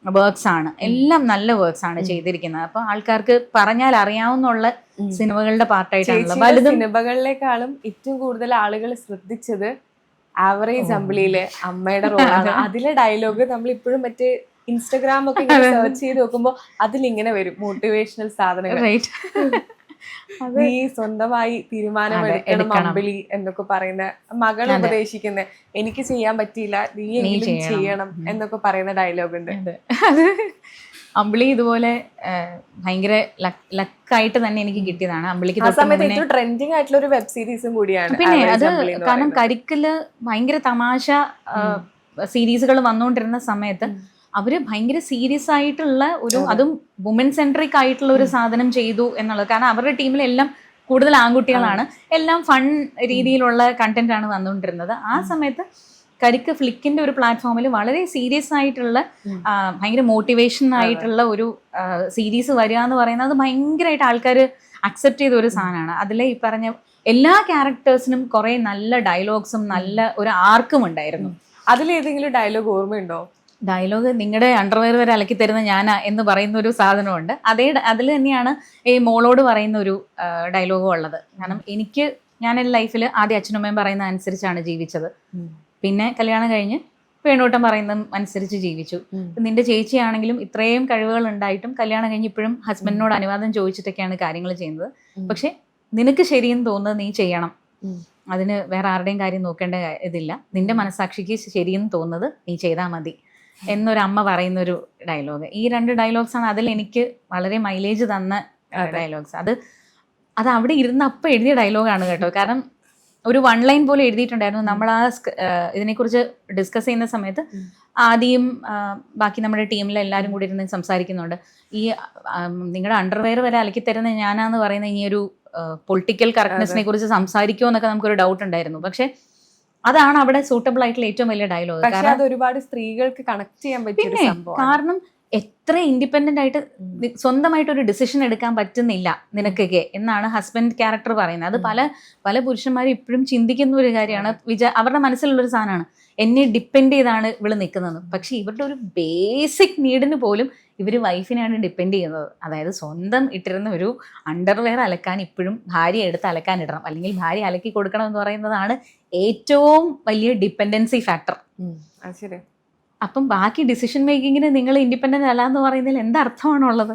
[SPEAKER 2] വർക്ക്സ് ആണ്. എല്ലാം നല്ല വർക്ക്സ് ആണ് ചെയ്തിരിക്കുന്നത്. അപ്പൊ ആൾക്കാർക്ക് പറഞ്ഞാൽ അറിയാവുന്നുള്ള സിനിമകളുടെ പാർട്ടായിട്ടാണല്ലോ. വലുതും
[SPEAKER 1] സിനിമകളിലേക്കാളും ഏറ്റവും കൂടുതൽ ആളുകൾ ശ്രദ്ധിച്ചത് ആവറേജ് അമ്പിളിയിലെ അമ്മയുടെ റോളാണ്. അതിലെ ഡയലോഗ് നമ്മൾ ഇപ്പോഴും മറ്റേ ഇൻസ്റ്റഗ്രാം ഒക്കെ സെർച്ച് ചെയ്ത് നോക്കുമ്പോൾ അതിലിങ്ങനെ വരും മോട്ടിവേഷണൽ സാധനങ്ങൾ. നീ സ്വന്തമായി തീരുമാനമെടുക്കണം അമ്പിളി എന്നൊക്കെ പറയുന്ന, മകൾ ഉപദേശിക്കുന്ന, എനിക്ക് ചെയ്യാൻ പറ്റിയില്ല നീ എങ്കിലും ചെയ്യണം എന്നൊക്കെ പറയുന്ന ഡയലോഗ് ഉണ്ട്.
[SPEAKER 2] അത് അമ്പിളി ഇതുപോലെ ഭയങ്കര ലക്കായിട്ട് തന്നെ എനിക്ക് കിട്ടിയതാണ്. അമ്പിളിക്ക്
[SPEAKER 1] ഏറ്റവും ട്രെൻഡിങ് ആയിട്ടുള്ള ഒരു വെബ് സീരീസും കൂടിയാണ്.
[SPEAKER 2] പിന്നെ അത് കാരണം കരിക്കില് ഭയങ്കര തമാശ സീരീസുകൾ വന്നുകൊണ്ടിരുന്ന സമയത്ത് അവര് ഭയങ്കര സീരിയസ് ആയിട്ടുള്ള ഒരു, അതും വുമൻ സെൻട്രിക് ആയിട്ടുള്ള ഒരു സാധനം ചെയ്തു എന്നുള്ളത്. കാരണം അവരുടെ ടീമിലെല്ലാം കൂടുതൽ ആൺകുട്ടികളാണ്, എല്ലാം ഫൺ രീതിയിലുള്ള കണ്ടന്റ് ആണ് വന്നുകൊണ്ടിരുന്നത്. ആ സമയത്ത് കരിക്ക് ഫ്ലിക്കിന്റെ ഒരു പ്ലാറ്റ്ഫോമിൽ വളരെ സീരിയസ് ആയിട്ടുള്ള ഭയങ്കര മോട്ടിവേഷൻ ആയിട്ടുള്ള ഒരു സീരീസ് വരിക എന്ന് പറയുന്നത് അത് ഭയങ്കരമായിട്ട് ആൾക്കാർ അക്സെപ്റ്റ് ചെയ്ത ഒരു സാധനമാണ്. അതിലെ ഈ പറഞ്ഞ എല്ലാ ക്യാരക്ടേഴ്സിനും കുറെ നല്ല ഡയലോഗ്സും നല്ല ഒരു ആർക്കും ഉണ്ടായിരുന്നു.
[SPEAKER 1] അതിലേതെങ്കിലും ഡയലോഗ് ഓർമ്മയുണ്ടോ?
[SPEAKER 2] ഡയലോഗ് നിങ്ങളുടെ അണ്ടർവെയർ വരെ അലക്കി തരുന്ന ഞാനാ എന്ന് പറയുന്ന ഒരു സാധനമുണ്ട്. അതിൽ തന്നെയാണ് ഈ മോളോട് പറയുന്ന ഒരു ഡയലോഗും ഉള്ളത്. കാരണം ഞാൻ എൻ്റെ ലൈഫിൽ ആദ്യം അച്ഛനമ്മയും പറയുന്ന അനുസരിച്ചാണ് ജീവിച്ചത്. പിന്നെ കല്യാണം കഴിഞ്ഞ് വേണൂട്ടം പറയുന്ന അനുസരിച്ച് ജീവിച്ചു. നിന്റെ ചേച്ചിയാണെങ്കിലും ഇത്രയും കഴിവുകൾ ഉണ്ടായിട്ടും കല്യാണം കഴിഞ്ഞ് ഇപ്പോഴും ഹസ്ബൻഡിനോട് അനുവാദം ചോദിച്ചിട്ടൊക്കെയാണ് കാര്യങ്ങൾ ചെയ്യുന്നത്. പക്ഷെ നിനക്ക് ശരിയെന്ന് തോന്നുന്നത് നീ ചെയ്യണം, അതിന് വേറെ ആരുടെയും കാര്യം നോക്കേണ്ട ഇതില്ല, നിന്റെ മനസാക്ഷിക്ക് ശരിയെന്ന് തോന്നുന്നത് നീ ചെയ്താൽ മതി എന്നൊരമ്മ പറയുന്നൊരു ഡയലോഗ്. ഈ 2 ഡയലോഗ്സാണ് അതിൽ എനിക്ക് വളരെ മൈലേജ് തന്ന ഡയലോഗ്സ്. അത് അവിടെ ഇരുന്ന് അപ്പം എഴുതിയ ഡയലോഗാണ് കേട്ടോ. കാരണം ഒരു 1 ലൈൻ പോലെ എഴുതിയിട്ടുണ്ടായിരുന്നു. നമ്മൾ ആ ഇതിനെക്കുറിച്ച് ഡിസ്കസ് ചെയ്യുന്ന സമയത്ത് ആദ്യം ബാക്കി നമ്മുടെ ടീമിലെ എല്ലാവരും കൂടി ഇരുന്ന് സംസാരിക്കുന്നുണ്ട്. ഈ നിങ്ങളുടെ അണ്ടർവെയർ വരെ അലക്കി തരുന്ന ഞാനാന്ന് പറയുന്ന ഈ ഒരു പൊളിറ്റിക്കൽ കറക്റ്റ്നെസ്സിനെ കുറിച്ച് സംസാരിക്കുമോ എന്നൊക്കെ നമുക്കൊരു ഡൗട്ട് ഉണ്ടായിരുന്നു. പക്ഷെ അതാണ് അവിടെ സൂട്ടബിൾ ആയിട്ടുള്ള ഏറ്റവും വലിയ ഡയലോഗ്.
[SPEAKER 1] കാരണം അത് ഒരുപാട് സ്ത്രീകൾക്ക് കണക്ട് ചെയ്യാൻ പറ്റിയ സംഭവം.
[SPEAKER 2] കാരണം എത്ര ഇൻഡിപെൻഡന്റ് ആയിട്ട് സ്വന്തമായിട്ട് ഒരു ഡിസിഷൻ എടുക്കാൻ പറ്റുന്നില്ല നിനക്കൊക്കെ എന്നാണ് ഹസ്ബൻഡ് ക്യാരക്ടർ പറയുന്നത്. അത് പല പുരുഷന്മാരും ഇപ്പോഴും ചിന്തിക്കുന്ന ഒരു കാര്യമാണ്. അവരുടെ മനസ്സിലുള്ളൊരു സാധനമാണ്, എന്നെ ഡിപ്പെൻഡ് ചെയ്താണ് ഇവള് നിൽക്കുന്നത്. പക്ഷെ ഇവരുടെ ഒരു ബേസിക് നീഡിന് പോലും ഇവർ വൈഫിനാണ് ഡിപ്പെൻഡ് ചെയ്യുന്നത്. അതായത് സ്വന്തം ഇട്ടിരുന്ന ഒരു അണ്ടർവെയർ അലക്കാൻ ഇപ്പോഴും ഭാര്യ എടുത്ത് അലക്കാൻ ഇടണം, അല്ലെങ്കിൽ ഭാര്യ അലക്കി കൊടുക്കണം എന്ന് പറയുന്നതാണ് ഏറ്റവും വലിയ ഡിപ്പെൻഡൻസി ഫാക്ടർ. അപ്പം ബാക്കി ഡിസിഷൻ മേക്കിങ്ങിന് നിങ്ങൾ ഇൻഡിപെൻഡൻ്റ് അല്ല എന്ന് പറയുന്നതിൽ എന്തർത്ഥമാണുള്ളത്?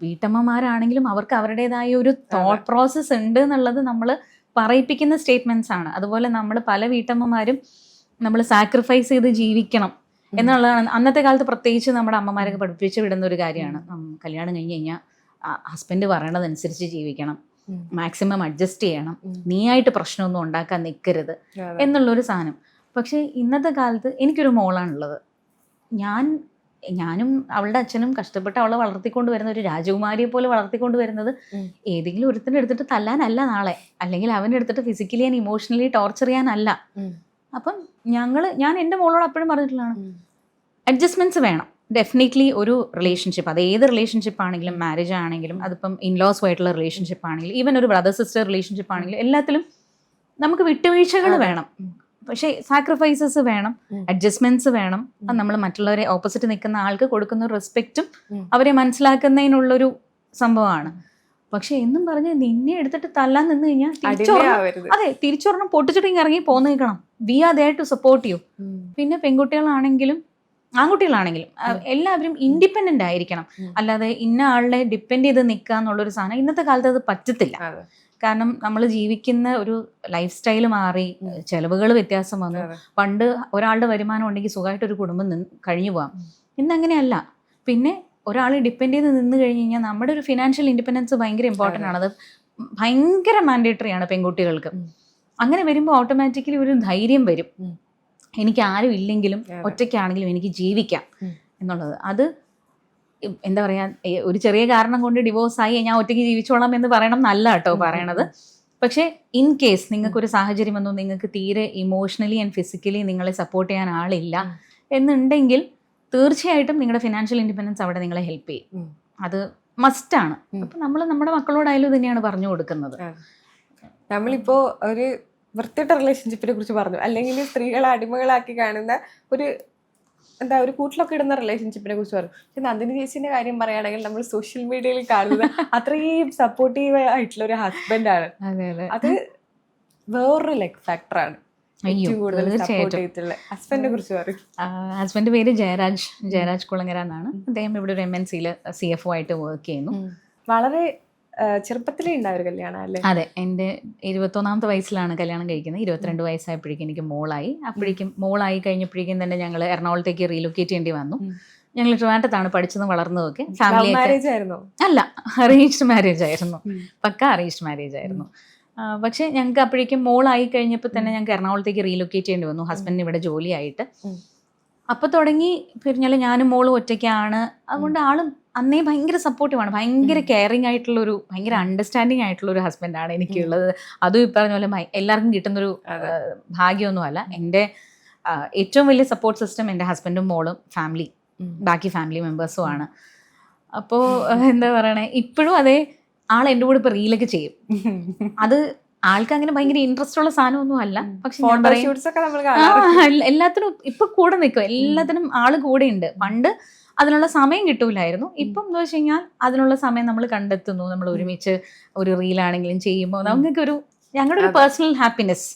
[SPEAKER 2] വീട്ടമ്മമാരാണെങ്കിലും അവർക്ക് അവരുടേതായ ഒരു തോട്ട് പ്രോസസ്സ് ഉണ്ട് എന്നുള്ളത് നമ്മൾ പറയിപ്പിക്കുന്ന സ്റ്റേറ്റ്മെൻറ്റ്സ് ആണ്. അതുപോലെ നമ്മൾ പല വീട്ടമ്മമാരും നമ്മൾ സാക്രിഫൈസ് ചെയ്ത് ജീവിക്കണം എന്നുള്ളതാണ് അന്നത്തെ കാലത്ത് പ്രത്യേകിച്ച് നമ്മുടെ അമ്മമാരൊക്കെ പഠിപ്പിച്ച് വിടുന്ന ഒരു കാര്യമാണ്. കല്യാണം കഴിഞ്ഞ് കഴിഞ്ഞാൽ ഹസ്ബൻഡ് പറയണതനുസരിച്ച് ജീവിക്കണം, മാക്സിമം അഡ്ജസ്റ്റ് ചെയ്യണം, നീയായിട്ട് പ്രശ്നമൊന്നും ഉണ്ടാക്കാൻ നിൽക്കരുത് എന്നുള്ളൊരു സാധനം. പക്ഷേ ഇന്നത്തെ കാലത്ത് എനിക്കൊരു മോളാണുള്ളത്. ഞാനും അവളുടെ അച്ഛനും കഷ്ടപ്പെട്ട് അവളെ വളർത്തിക്കൊണ്ട് വരുന്ന ഒരു രാജകുമാരിയെ പോലെ വളർത്തിക്കൊണ്ട് വരുന്നത് ഏതെങ്കിലും ഒരുത്തിൻ്റെ എടുത്തിട്ട് തല്ലാനല്ല നാളെ, അല്ലെങ്കിൽ അവനെടുത്തിട്ട് ഫിസിക്കലി ആൻഡ് ഇമോഷണലി ടോർച്ചർ ചെയ്യാനല്ല. അപ്പം ഞാൻ എൻ്റെ മോളോട് അപ്പോഴും പറഞ്ഞിട്ടുള്ളതാണ്, അഡ്ജസ്റ്റ്മെൻറ്റ്സ് വേണം ഡെഫിനറ്റ്ലി. ഒരു റിലേഷൻഷിപ്പ്, അത് ഏത് റിലേഷൻഷിപ്പ് ആണെങ്കിലും, മാരേജ് ആണെങ്കിലും, അതിപ്പം ഇൻലോസുമായിട്ടുള്ള റിലേഷൻഷിപ്പ് ആണെങ്കിലും, ഈവൻ ഒരു ബ്രദർ സിസ്റ്റർ റിലേഷൻഷിപ്പ് ആണെങ്കിലും, എല്ലാത്തിലും നമുക്ക് വിട്ടുവീഴ്ചകൾ വേണം. പക്ഷേ സാക്രിഫൈസസ് വേണം, അഡ്ജസ്റ്റ്മെന്റ്സ് വേണം. അത് നമ്മൾ മറ്റുള്ളവരെ ഓപ്പോസിറ്റ് നിൽക്കുന്ന ആൾക്ക് കൊടുക്കുന്ന റെസ്പെക്റ്റും അവരെ മനസ്സിലാക്കുന്നതിനുള്ളൊരു സംഭവമാണ്. പക്ഷെ എന്നും പറഞ്ഞ് നിന്നെ എടുത്തിട്ട് തല്ലാൻ നിന്ന് കഴിഞ്ഞാൽ തിരിച്ചൊരെണ്ണം പൊട്ടിച്ചിട്ട് ഇറങ്ങി പോന്നു നിൽക്കണം. We are there to support you. പിന്നെ പെൺകുട്ടികളാണെങ്കിലും ആൺകുട്ടികളാണെങ്കിലും എല്ലാവരും ഇൻഡിപെൻഡന്റ് ആയിരിക്കണം. അല്ലാതെ ഇന്ന ആളെ ഡിപ്പെൻഡ് ചെയ്ത് നിൽക്കുക എന്നുള്ളൊരു സാധനം ഇന്നത്തെ കാലത്ത് അത് പറ്റത്തില്ല. കാരണം നമ്മൾ ജീവിക്കുന്ന ഒരു ലൈഫ് സ്റ്റൈൽ മാറി, ചെലവുകൾ വ്യത്യാസം വന്നു. പണ്ട് ഒരാളുടെ വരുമാനം ഉണ്ടെങ്കിൽ സുഖമായിട്ട് ഒരു കുടുംബം കഴിഞ്ഞു പോകാം. ഇന്നങ്ങനെയല്ല. പിന്നെ ഒരാളെ ഡിപ്പെൻഡ് ചെയ്ത് നിന്ന് കഴിഞ്ഞ് കഴിഞ്ഞാൽ നമ്മുടെ ഒരു ഫിനാൻഷ്യൽ ഇൻഡിപെൻഡൻസ് ഭയങ്കര ഇമ്പോർട്ടൻ്റ് ആണ്. അത് ഭയങ്കര മാൻഡേറ്ററി ആണ് പെൺകുട്ടികൾക്ക്. അങ്ങനെ വരുമ്പോൾ ഓട്ടോമാറ്റിക്കലി ഒരു ധൈര്യം വരും, എനിക്ക് ആരും ഇല്ലെങ്കിലും ഒറ്റയ്ക്കാണെങ്കിലും എനിക്ക് ജീവിക്കാം എന്നുള്ളത്. അത് എന്താ പറയുക, ഒരു ചെറിയ കാരണം കൊണ്ട് ഡിവോഴ്സായി ഞാൻ ഒറ്റയ്ക്ക് ജീവിച്ചോളാം എന്ന് പറയണം എന്നല്ല കേട്ടോ പറയണത്. പക്ഷേ ഇൻ കേസ് നിങ്ങൾക്കൊരു സാഹചര്യം വന്നു, നിങ്ങൾക്ക് തീരെ ഇമോഷണലി ആൻഡ് ഫിസിക്കലി നിങ്ങളെ സപ്പോർട്ട് ചെയ്യാൻ ആളില്ല എന്നുണ്ടെങ്കിൽ തീർച്ചയായിട്ടും നിങ്ങളുടെ ഫിനാൻഷ്യൽ ഇൻഡിപെൻഡൻസ് അവിടെ നിങ്ങളെ ഹെൽപ്പ് ചെയ്യും. അത് മസ്റ്റാണ്. അപ്പം നമ്മൾ നമ്മുടെ മക്കളോടായാലും തന്നെയാണ് പറഞ്ഞു കൊടുക്കുന്നത്.
[SPEAKER 1] നമ്മളിപ്പോൾ ഒരു വൃത്തിയിട്ട റിലേഷൻഷിപ്പിനെ കുറിച്ച് പറഞ്ഞു, അല്ലെങ്കിൽ സ്ത്രീകളെ അടിമകളാക്കി കാണുന്ന ഒരു ഒരു കൂട്ടിലൊക്കെ ഇടുന്ന റിലേഷൻഷിപ്പിനെ കുറിച്ച് പറഞ്ഞു. പക്ഷെ നന്ദിനി ചേച്ചിന്റെ കാര്യം പറയുകയാണെങ്കിൽ നമ്മൾ സോഷ്യൽ മീഡിയയിൽ കാണുന്നത് അത്രയും സപ്പോർട്ടീവ് ആയിട്ടുള്ള ഒരു ഹസ്ബൻഡാണ്. അത് വേറൊരു ഫാക്ടറാണ്. ഹസ്ബൻഡിനെ കുറിച്ച് പറയും.
[SPEAKER 2] ഹസ്ബൻഡ് പേര് ജയരാജ് കുളങ്ങര എന്നാണ്. അദ്ദേഹം ഇവിടെ ഒരു MNCയിൽ CFO ആയിട്ട് വർക്ക് ചെയ്യുന്നു.
[SPEAKER 1] വളരെ ചെറുപ്പത്തിലേ ഉണ്ടായ ഒരു കല്യാണം അല്ലേ?
[SPEAKER 2] അതെ, എൻ്റെ 21ാമത്തെ വയസ്സിലാണ് കല്യാണം കഴിക്കുന്നത്. 22 വയസ്സായപ്പോഴേക്കും എനിക്ക് മോളായി. അപ്പോഴേക്കും മോളായി കഴിഞ്ഞപ്പോഴേക്കും തന്നെ ഞങ്ങൾ എറണാകുളത്തേക്ക് റീലൊക്കേറ്റ് ചെയ്യേണ്ടി വന്നു. ഞങ്ങൾ ട്രിവാൻഡ്രത്താണ് പഠിച്ചതും വളർന്നതൊക്കെ. ഫാമിലി അല്ല, അറേഞ്ച്ഡ് മാരേജ് ആയിരുന്നു. പക്ക അറേഞ്ച്ഡ് മാരേജ് ആയിരുന്നു. പക്ഷേ ഞങ്ങൾക്ക് അപ്പോഴേക്കും മോളായി കഴിഞ്ഞപ്പോൾ തന്നെ ഞങ്ങൾക്ക് എറണാകുളത്തേക്ക് റീലൊക്കേറ്റ് ചെയ്യേണ്ടി വന്നു, ഹസ്ബൻഡിന് ഇവിടെ ജോലിയായിട്ട്. അപ്പോൾ തുടങ്ങി പറഞ്ഞാൽ ഞാനും മോളും ഒറ്റയ്ക്കാണ്. അതുകൊണ്ട് ആളും അന്നേ ഭയങ്കര സപ്പോർട്ടീവാണ്, ഭയങ്കര കെയറിങ് ആയിട്ടുള്ളൊരു, ഭയങ്കര അണ്ടർസ്റ്റാൻഡിങ് ആയിട്ടുള്ളൊരു ഹസ്ബൻഡാണ് എനിക്കുള്ളത്. അതും ഈ പറഞ്ഞ പോലെ എല്ലാവർക്കും കിട്ടുന്നൊരു ഭാഗ്യമൊന്നുമല്ല. എൻ്റെ ഏറ്റവും വലിയ സപ്പോർട്ട് സിസ്റ്റം എൻ്റെ ഹസ്ബൻഡും മോളും ഫാമിലി, ബാക്കി ഫാമിലി മെമ്പേഴ്സും ആണ്. അപ്പോൾ എന്താ പറയണേ, ഇപ്പോഴും അതേ ആൾ എൻ്റെ കൂടെ ഇപ്പോൾ റീലൊക്കെ ചെയ്യും. അത് ആൾക്ക് അങ്ങനെ ഭയങ്കര ഇൻട്രസ്റ്റ് ഉള്ള സാധനമൊന്നും അല്ല. പക്ഷെ എല്ലാത്തിനും ഇപ്പൊ കൂടെ നിൽക്കും, എല്ലാത്തിനും ആള് കൂടെ ഉണ്ട്. പണ്ട് അതിനുള്ള സമയം കിട്ടൂലായിരുന്നു. ഇപ്പം എന്താ വെച്ച് കഴിഞ്ഞാൽ അതിനുള്ള സമയം നമ്മൾ കണ്ടെത്തുന്നു. നമ്മൾ ഒരുമിച്ച് ഒരു റീലാണെങ്കിലും ചെയ്യുമ്പോൾ നമുക്കൊരു ഞങ്ങളുടെ ഒരു പേഴ്സണൽ ഹാപ്പിനെസ്.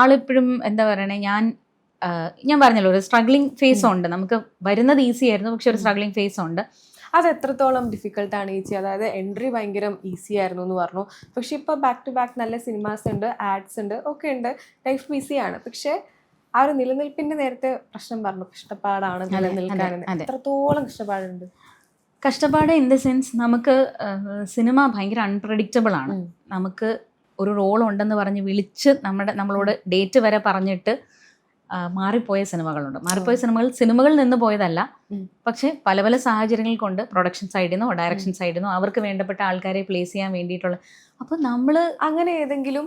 [SPEAKER 2] ആളിപ്പോഴും എന്താ പറയണേ, ഞാൻ പറഞ്ഞല്ലോ ഒരു സ്ട്രഗ്ലിംഗ് ഫേസ് ഉണ്ട്. നമുക്ക് വരുന്നത് ഈസി ആയിരുന്നു, പക്ഷെ ഒരു സ്ട്രഗ്ലിംഗ് ഫേസ് ഉണ്ട്.
[SPEAKER 1] അത് എത്രത്തോളം ഡിഫിക്കൽട്ടാണ് ചേച്ചി? അതായത് എൻട്രി ഭയങ്കര ഈസി ആയിരുന്നു എന്ന് പറഞ്ഞു, പക്ഷെ ഇപ്പോൾ ബാക്ക് ടു ബാക്ക് നല്ല സിനിമാസ് ഉണ്ട്, ആഡ്സ് ഉണ്ട്, ഒക്കെ ഉണ്ട്, ലൈഫ് ബിസിയാണ്. പക്ഷെ ആ ഒരു നിലനിൽപ്പിന്റെ നേരത്തെ പ്രശ്നം പറഞ്ഞു, കഷ്ടപ്പാടാണ് നിലനിൽക്കാൻ. എത്രത്തോളം കഷ്ടപ്പാടുണ്ട്?
[SPEAKER 2] കഷ്ടപ്പാട് ഇൻ ദ സെൻസ്, നമുക്ക് സിനിമ ഭയങ്കര അൺപ്രഡിക്റ്റബിൾ ആണ്. നമുക്ക് ഒരു റോൾ ഉണ്ടെന്ന് പറഞ്ഞ് വിളിച്ച് നമ്മളോട് ഡേറ്റ് വരെ പറഞ്ഞിട്ട് മാറിപ്പോയ സിനിമകളുണ്ട്. മാറിപ്പോയ സിനിമകളിൽ നിന്ന് പോയതല്ല, പക്ഷെ പല പല സാഹചര്യങ്ങൾ കൊണ്ട് പ്രൊഡക്ഷൻ സൈഡിൽ നിന്നോ ഡയറക്ഷൻ സൈഡിൽ നിന്നോ അവർക്ക് വേണ്ടപ്പെട്ട ആൾക്കാരെ പ്ലേസ് ചെയ്യാൻ വേണ്ടിയിട്ടുള്ള. അപ്പോൾ നമ്മൾ
[SPEAKER 1] അങ്ങനെ ഏതെങ്കിലും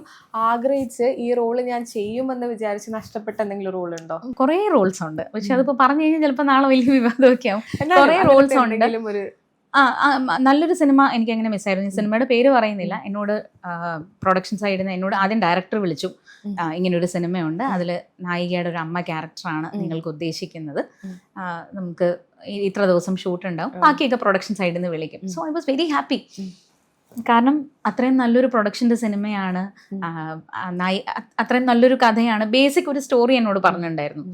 [SPEAKER 1] ആഗ്രഹിച്ച് ഈ റോള് ഞാൻ ചെയ്യുമെന്ന് വിചാരിച്ച് നഷ്ടപ്പെട്ട എന്തെങ്കിലും റോൾ ഉണ്ടോ?
[SPEAKER 2] കുറേ റോൾസ് ഉണ്ട്, പക്ഷെ അതിപ്പോൾ പറഞ്ഞു കഴിഞ്ഞാൽ ചിലപ്പോൾ നാളെ വലിയ വിവാദമൊക്കെ ആവും. കുറേ റോൾസ് ഉണ്ട്. നല്ലൊരു സിനിമ എനിക്ക് അങ്ങനെ മിസ്സായിരുന്നു. ഈ സിനിമയുടെ പേര് പറയുന്നില്ല. എന്നോട് പ്രൊഡക്ഷൻ സൈഡിൽ നിന്ന് എന്നോട് ആദ്യം ഡയറക്ടർ വിളിച്ചു, ഇങ്ങനൊരു സിനിമയുണ്ട്, അതിൽ നായികയുടെ ഒരു അമ്മ ക്യാരക്ടറാണ് നിങ്ങൾക്ക് ഉദ്ദേശിക്കുന്നത്, നമുക്ക് ഇത്ര ദിവസം ഷൂട്ട് ഉണ്ടാവും, ബാക്കിയൊക്കെ പ്രൊഡക്ഷൻ സൈഡിൽ നിന്ന് വിളിക്കും. So I was very happy. കാരണം അത്രയും നല്ലൊരു പ്രൊഡക്ഷൻ്റെ സിനിമയാണ്, അത്രയും നല്ലൊരു കഥയാണ്, ബേസിക് ഒരു സ്റ്റോറി എന്നോട് പറഞ്ഞിട്ടുണ്ടായിരുന്നു.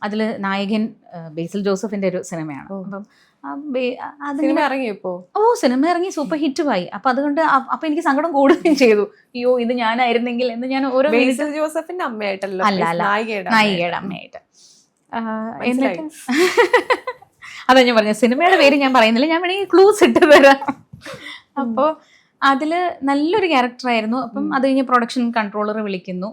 [SPEAKER 2] അതിൽ നായകൻ ബേസിൽ ജോസഫിൻ്റെ ഒരു സിനിമയാണ്. അപ്പം സിനിമ ഇറങ്ങി സൂപ്പർ ഹിറ്റ് ആയി. അപ്പൊ അതുകൊണ്ട് അപ്പൊ എനിക്ക് സങ്കടം കൂടുകയും ചെയ്തു. അയ്യോ ഇത് ഞാനായിരുന്നെങ്കിൽ എന്ന് ഞാൻ ഓരോ
[SPEAKER 1] ജോസഫിന്റെ അമ്മയായിട്ടല്ലോ,
[SPEAKER 2] നായികയുടെ അമ്മയായിട്ട്. എന്നിട്ട് അതാ ഞാൻ പറഞ്ഞ സിനിമയുടെ പേര് ഞാൻ പറയുന്നില്ല, ഞാൻ വേണമെങ്കിൽ ക്ലൂസ് ഇട്ട് തരാം. അപ്പോൾ അതിൽ നല്ലൊരു ക്യാരക്ടറായിരുന്നു. അപ്പം അത് കഴിഞ്ഞ് പ്രൊഡക്ഷൻ കൺട്രോളർ വിളിക്കുന്നു,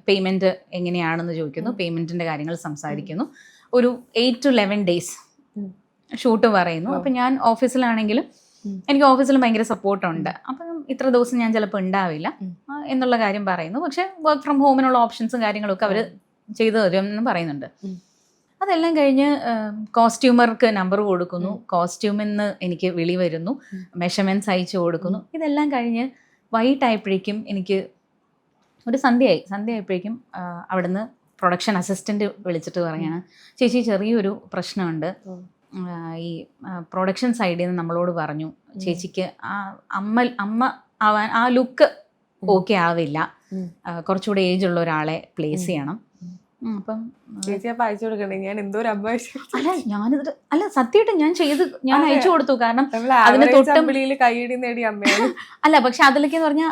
[SPEAKER 2] പേയ്മെൻറ്റ് എങ്ങനെയാണെന്ന് ചോദിക്കുന്നു, പേയ്മെൻറ്റിൻ്റെ കാര്യങ്ങൾ സംസാരിക്കുന്നു. ഒരു 8 to 11 days ഷൂട്ട് പറയുന്നു. അപ്പം ഞാൻ ഓഫീസിലാണെങ്കിലും എനിക്ക് ഓഫീസിലും ഭയങ്കര സപ്പോർട്ടുണ്ട്. അപ്പം ഇത്ര ദിവസം ഞാൻ ചിലപ്പോൾ ഉണ്ടാവില്ല എന്നുള്ള കാര്യം പറയുന്നു. പക്ഷേ വർക്ക് ഫ്രം ഹോമിനുള്ള ഓപ്ഷൻസും കാര്യങ്ങളൊക്കെ അവർ ചെയ്തു തരുമെന്ന് പറയുന്നുണ്ട്. അതെല്ലാം കഴിഞ്ഞ് കോസ്റ്റ്യൂമർക്ക് നമ്പർ കൊടുക്കുന്നു, കോസ്റ്റ്യൂമിൽ നിന്ന് എനിക്ക് വിളി വരുന്നു, മെഷർമെൻറ്റ്സ് അയച്ചു കൊടുക്കുന്നു. ഇതെല്ലാം കഴിഞ്ഞ് വൈകിട്ടായപ്പോഴേക്കും എനിക്ക് ഒരു സന്ധ്യയായപ്പോഴേക്കും അവിടുന്ന് പ്രൊഡക്ഷൻ അസിസ്റ്റൻറ്റ് വിളിച്ചിട്ട് പറയാണ്, ചേച്ചി ചെറിയൊരു പ്രശ്നമുണ്ട്. ഈ പ്രൊഡക്ഷൻ സൈഡിൽ നിന്ന് നമ്മളോട് പറഞ്ഞു ചേച്ചിക്ക് അമ്മ ആവാൻ ആ ലുക്ക് ഓക്കെ ആവില്ല, കുറച്ചുകൂടെ ഏജ് ഉള്ള ഒരാളെ പ്ലേസ് ചെയ്യണം. അപ്പം
[SPEAKER 1] ചേച്ചി അപ്പം അയച്ചു കൊടുക്കണ്ടേ? ഞാൻ എന്തോ ഒരു അമ്മ
[SPEAKER 2] അല്ല സത്യമായിട്ട് ഞാൻ അയച്ചു കൊടുത്തു. കാരണം അതിന്
[SPEAKER 1] കൈയടി നേടിയ അമ്മയാണ്.
[SPEAKER 2] അല്ല, പക്ഷെ അതിലേക്ക് എന്ന് പറഞ്ഞാൽ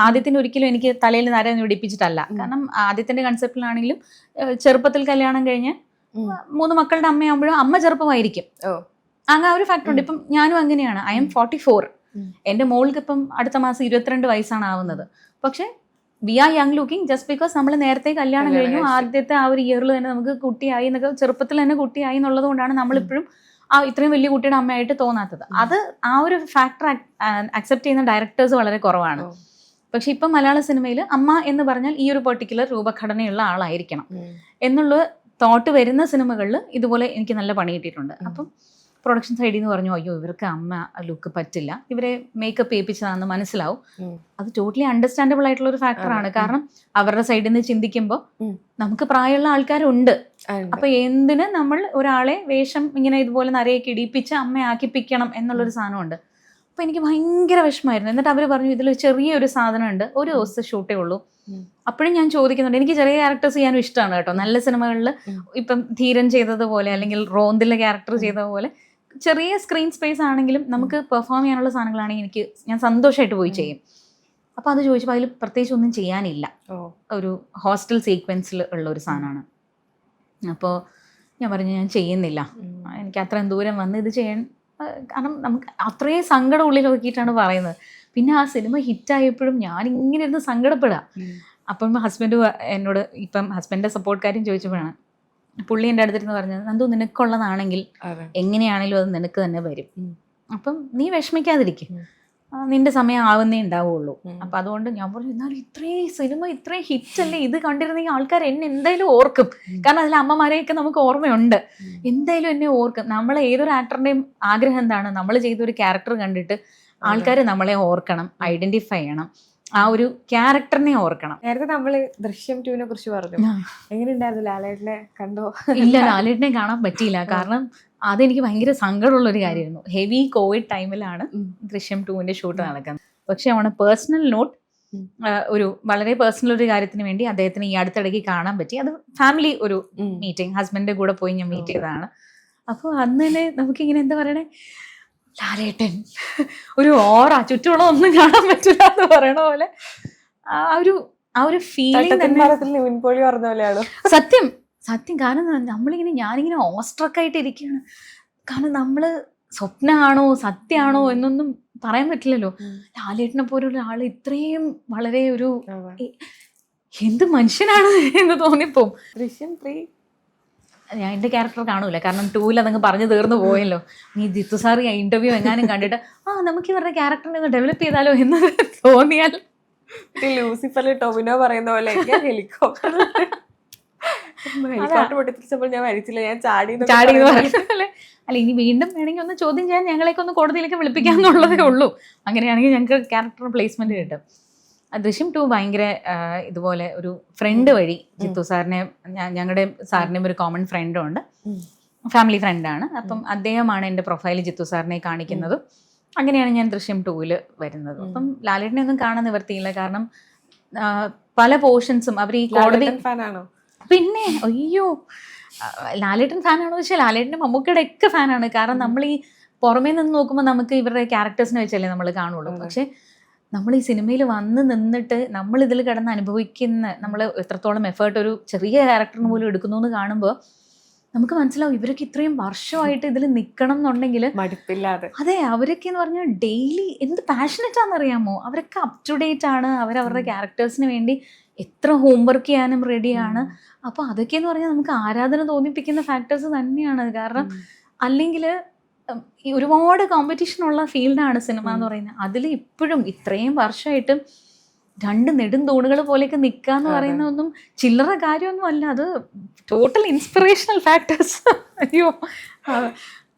[SPEAKER 2] ആദ്യത്തിന് ഒരിക്കലും എനിക്ക് തലയിൽ നര പിടിപ്പിച്ചിട്ടല്ല. കാരണം ആദ്യത്തിന്റെ കൺസെപ്റ്റിലാണെങ്കിലും ചെറുപ്പത്തിൽ കല്യാണം കഴിഞ്ഞ് 3 മക്കളുടെ അമ്മയാകുമ്പോഴും അമ്മ ചെറുപ്പമായിരിക്കും. അങ്ങനെ ഒരു ഫാക്ടർ ഉണ്ട്. ഇപ്പം ഞാനും അങ്ങനെയാണ്. I am 44. എൻ്റെ മോൾക്ക് ഇപ്പം അടുത്ത മാസം 22 വയസ്സാണ് ആവുന്നത്. പക്ഷെ we are young looking just because നമ്മൾ നേരത്തെ കല്യാണം കഴിഞ്ഞു. ആദ്യത്തെ ആ ഒരു ഇയറിൽ തന്നെ നമുക്ക് കുട്ടിയായി എന്നൊക്കെ, ചെറുപ്പത്തിൽ തന്നെ കുട്ടിയായി എന്നുള്ളത് കൊണ്ടാണ് നമ്മളിപ്പോഴും ഇത്രയും വലിയ കുട്ടിയുടെ അമ്മയായിട്ട് തോന്നാത്തത്. അത് ആ ഒരു ഫാക്ടർ അക്സെപ്റ്റ് ചെയ്യുന്ന ഡയറക്ടേഴ്സ് വളരെ കുറവാണ്. പക്ഷെ ഇപ്പം മലയാള സിനിമയിൽ അമ്മ എന്ന് പറഞ്ഞാൽ ഈ ഒരു പെർട്ടിക്കുലർ രൂപഘടനയുള്ള ആളായിരിക്കണം എന്നുള്ള തോട്ട് വരുന്ന സിനിമകളിൽ ഇതുപോലെ എനിക്ക് നല്ല പണി കിട്ടിയിട്ടുണ്ട്. അപ്പം പ്രൊഡക്ഷൻ സൈഡിൽ നിന്ന് പറഞ്ഞു, അയ്യോ ഇവർക്ക് അമ്മ ലുക്ക് പറ്റില്ല, ഇവരെ മേക്കപ്പ് ചെയ്യിപ്പിച്ചതാണെന്ന് മനസ്സിലാവും. അത് ടോട്ടലി അണ്ടർസ്റ്റാൻഡബിൾ ആയിട്ടുള്ള ഒരു ഫാക്ടറാണ്. കാരണം അവരുടെ സൈഡിൽ നിന്ന് ചിന്തിക്കുമ്പോൾ നമുക്ക് പ്രായമുള്ള ആൾക്കാരുണ്ട്. അപ്പൊ എന്തിന് നമ്മൾ ഒരാളെ വേഷം ഇങ്ങനെ ഇതുപോലെ നിറയൊക്കെ ഇടിപ്പിച്ച് അമ്മയാക്കിപ്പിക്കണം എന്നുള്ളൊരു സാധനമുണ്ട്. അപ്പൊ എനിക്ക് ഭയങ്കര വിഷമമായിരുന്നു. എന്നിട്ട് അവർ പറഞ്ഞു, ഇതിൽ ചെറിയൊരു സാധനം ഉണ്ട്, ഒരു ദിവസത്തെ ഷൂട്ടേ ഉള്ളൂ. അപ്പോഴും ഞാൻ ചോദിക്കുന്നുണ്ട്, എനിക്ക് ചെറിയ ക്യാരക്ടേഴ്സ് ചെയ്യാനും ഇഷ്ടമാണ് കേട്ടോ. നല്ല സിനിമകളിൽ ഇപ്പം ധീരൻ ചെയ്തതുപോലെ അല്ലെങ്കിൽ റോന്തിലെ ക്യാരക്ടർ ചെയ്തതുപോലെ ചെറിയ സ്ക്രീൻ സ്പേസ് ആണെങ്കിലും നമുക്ക് പെർഫോം ചെയ്യാനുള്ള സാധനങ്ങളാണെങ്കിൽ ഞാൻ സന്തോഷമായിട്ട് പോയി ചെയ്യും. അപ്പോൾ അത് ചോദിച്ചപ്പോൾ അതിൽ പ്രത്യേകിച്ച് ഒന്നും ചെയ്യാനില്ല. ഒരു ഹോസ്റ്റൽ സീക്വൻസിൽ ഉള്ള ഒരു സാധനമാണ്. അപ്പോൾ ഞാൻ പറഞ്ഞു ഞാൻ ചെയ്യുന്നില്ല, എനിക്ക് അത്രയും ദൂരം വന്ന് ഇത് ചെയ്യാൻ. കാരണം നമുക്ക് അത്രയും സങ്കടം ഉള്ളിൽ നോക്കിയിട്ടാണ് പറയുന്നത്. പിന്നെ ആ സിനിമ ഹിറ്റായപ്പോഴും ഞാൻ ഇങ്ങനെ ഇരുന്ന് സങ്കടപ്പെടാം. അപ്പം ഹസ്ബൻഡ് എന്നോട്, ഇപ്പം ഹസ്ബൻഡിൻ്റെ സപ്പോർട്ട് കാര്യം ചോദിച്ചപ്പോഴാണ് പുള്ളി എൻ്റെ അടുത്തിരുന്ന് പറഞ്ഞത്, നന്ദു നിനക്കുള്ളതാണെങ്കിൽ എങ്ങനെയാണെങ്കിലും അത് നിനക്ക് തന്നെ വരും, അപ്പം നീ വിഷമിക്കാതിരിക്കും, നിന്റെ സമയം ആവുന്നേ ഉണ്ടാവുള്ളൂ. അപ്പം അതുകൊണ്ട് ഞാൻ പറഞ്ഞു, എന്നാലും ഇത്രയും സിനിമ ഇത്രയും ഹിറ്റല്ലേ, ഇത് കണ്ടിരുന്നെങ്കിൽ ആൾക്കാർ എന്നെ എന്തായാലും ഓർക്കും. കാരണം അതിൽ അമ്മമാരെയൊക്കെ നമുക്ക് ഓർമ്മയുണ്ട്, എന്തായാലും എന്നെ ഓർക്കും. നമ്മളെ ഏതൊരു ആക്ടറിൻ്റെയും ആഗ്രഹം എന്താണ്, നമ്മൾ ചെയ്തൊരു ക്യാരക്ടർ കണ്ടിട്ട് ആൾക്കാർ നമ്മളെ ഓർക്കണം, ഐഡന്റിഫൈ ചെയ്യണം, ആ ഒരു ക്യാരക്ടറിനെ ഓർക്കണം.
[SPEAKER 1] നേരത്തെ നമ്മള് ദൃശ്യം 2 കുറിച്ച് പറഞ്ഞു. എങ്ങനെയുണ്ടായിരുന്നു? ലാലേട്ടനെ കണ്ടോ?
[SPEAKER 2] ഇല്ല, ലാലേട്ടനെ കാണാൻ പറ്റിയില്ല. കാരണം അതെനിക്ക് ഭയങ്കര സങ്കടമുള്ളൊരു കാര്യമായിരുന്നു. ഹെവി കോവിഡ് ടൈമിലാണ് ദൃശ്യം 2 ഷൂട്ട് നടക്കുന്നത്. പക്ഷെ അവണ് പേഴ്സണൽ നോട്ട്, ഒരു വളരെ പേഴ്സണൽ ഒരു കാര്യത്തിന് വേണ്ടി അദ്ദേഹത്തിന് ഈ അടുത്തിടയ്ക്ക് കാണാൻ പറ്റി. അത് ഫാമിലി ഒരു മീറ്റിംഗ്, ഹസ്ബൻഡിന്റെ കൂടെ പോയി ഞാൻ മീറ്റ് ചെയ്തതാണ്. അപ്പോൾ അന്ന് തന്നെ നമുക്കിങ്ങനെ എന്താ പറയണേ, ലാലേട്ടൻ ഒരു ഓറ, ചുറ്റുമുള്ള ഒന്നും കാണാൻ പറ്റില്ല എന്ന് പറയണ പോലെ ആ ഒരു ഫീലിംഗ് തന്നെ. സത്യം. കാരണം ഞാനിങ്ങനെ ഓസ്ട്രക്കായിട്ട് ഇരിക്കുകയാണ്. കാരണം നമ്മള് സ്വപ്നമാണോ സത്യമാണോ എന്നൊന്നും പറയാൻ പറ്റില്ലല്ലോ. ലാലേട്ടനെ പോലുള്ള ആള് ഇത്രയും വളരെ ഒരു എന്ത് മനുഷ്യനാണ് എന്ന് തോന്നിപ്പോ.
[SPEAKER 1] ദൃശ്യം 3
[SPEAKER 2] ഞാൻ എൻ്റെ ക്യാരക്ടർ കാണൂല, കാരണം 2 അതങ്ങ് പറഞ്ഞു തീർന്നു പോയല്ലോ. നീ ജിത്തു സാർ ഇന്റർവ്യൂ എങ്ങാനും കണ്ടിട്ട് നമുക്ക് ഇവരുടെ ക്യാരക്ടറിനെ ഒന്ന് ഡെവലപ്പ് ചെയ്താലോ എന്ന് തോന്നിയാൽ,
[SPEAKER 1] ലൂസിഫറിൽ ടൊവിനോ പറയുന്ന പോലെ ഹെലികോപ്റ്റർ പൊട്ടിച്ചപ്പോൾ ഞാൻ മരിച്ചില്ല, ഞാൻ ചാടി
[SPEAKER 2] പോലെ. അല്ല, ഇനി വീണ്ടും വേണമെങ്കിൽ ഒന്ന് ചോദ്യം ചെയ്യാൻ ഞങ്ങളെയൊക്കെ ഒന്ന് കോടതിയിലേക്ക് വിളിപ്പിക്കാന്നുള്ളതേ ഉള്ളൂ. അങ്ങനെയാണെങ്കിൽ ഞങ്ങൾക്ക് ക്യാരക്ടർ പ്ലേസ്മെന്റ് കിട്ടും. ദൃശ്യം 2 ഭയങ്കര ഇതുപോലെ ഒരു ഫ്രണ്ട് വഴി ജിത്തു സാറിനെ, ഞങ്ങളുടെ സാറിനെയും ഒരു കോമൺ ഫ്രണ്ടും ഉണ്ട്, ഫാമിലി ഫ്രണ്ടാണ്. അപ്പം അദ്ദേഹമാണ് എൻ്റെ പ്രൊഫൈൽ ജിത്തു സാറിനെ കാണിക്കുന്നത്. അങ്ങനെയാണ് ഞാൻ ദൃശ്യം 2 വരുന്നത്. അപ്പം ലാലേട്ടനെ ഒന്നും കാണാൻ നിവർത്തിയില്ല. കാരണം പല പോർഷൻസും അവർ ഈ കോടതി
[SPEAKER 1] ഫാനാണോ?
[SPEAKER 2] പിന്നെ അയ്യോ, ലാലേട്ടൻ ഫാനാണോ വെച്ചാൽ ലാലേട്ടൻ്റെ മമ്മൂക്കയുടെ ഒക്കെ ഫാനാണ്. കാരണം നമ്മൾ ഈ പുറമേ നിന്ന് നോക്കുമ്പോൾ നമുക്ക് ഇവരുടെ ക്യാരക്ടേഴ്സിനെ വെച്ചല്ലേ നമ്മൾ കാണുള്ളൂ. പക്ഷെ നമ്മൾ ഈ സിനിമയിൽ വന്ന് നിന്നിട്ട് നമ്മൾ ഇതിൽ കിടന്ന് അനുഭവിക്കുന്ന, നമ്മൾ എത്രത്തോളം എഫേർട്ട് ഒരു ചെറിയ ക്യാരക്ടറിന് പോലും എടുക്കുന്നു എന്ന് കാണുമ്പോൾ നമുക്ക് മനസ്സിലാവും ഇവരൊക്കെ ഇത്രയും വർഷമായിട്ട് ഇതിൽ നിൽക്കണം എന്നുണ്ടെങ്കിൽ
[SPEAKER 1] മടുപ്പില്ലാതെ.
[SPEAKER 2] അതെ, അവരൊക്കെ എന്ന് പറഞ്ഞാൽ ഡെയിലി എന്ത് പാഷനറ്റ് ആണെന്നറിയാമോ, അവരൊക്കെ അപ് ടു ഡേറ്റ് ആണ്, അവരവരുടെ ക്യാരക്ടേഴ്സിന് വേണ്ടി എത്ര ഹോംവർക്ക് ചെയ്യാനും റെഡിയാണ്. അപ്പോൾ അതൊക്കെ എന്ന് പറഞ്ഞാൽ നമുക്ക് ആരാധന തോന്നിപ്പിക്കുന്ന ഫാക്ടേഴ്സ് തന്നെയാണ്. കാരണം അല്ലെങ്കിൽ ഈ ഒരുപാട് കോമ്പറ്റീഷൻ ഉള്ള ഫീൽഡാണ് സിനിമ എന്ന് പറയുന്നത്. അതിൽ ഇപ്പോഴും ഇത്രയും വർഷമായിട്ടും രണ്ട് നെടും തൂണുകൾ പോലെയൊക്കെ നിൽക്കുക എന്ന് പറയുന്ന ഒന്നും ചില്ലറ കാര്യമൊന്നും അല്ല. അത് ടോട്ടൽ ഇൻസ്പിറേഷണൽ ഫാക്ടേഴ്സ്. അയ്യോ,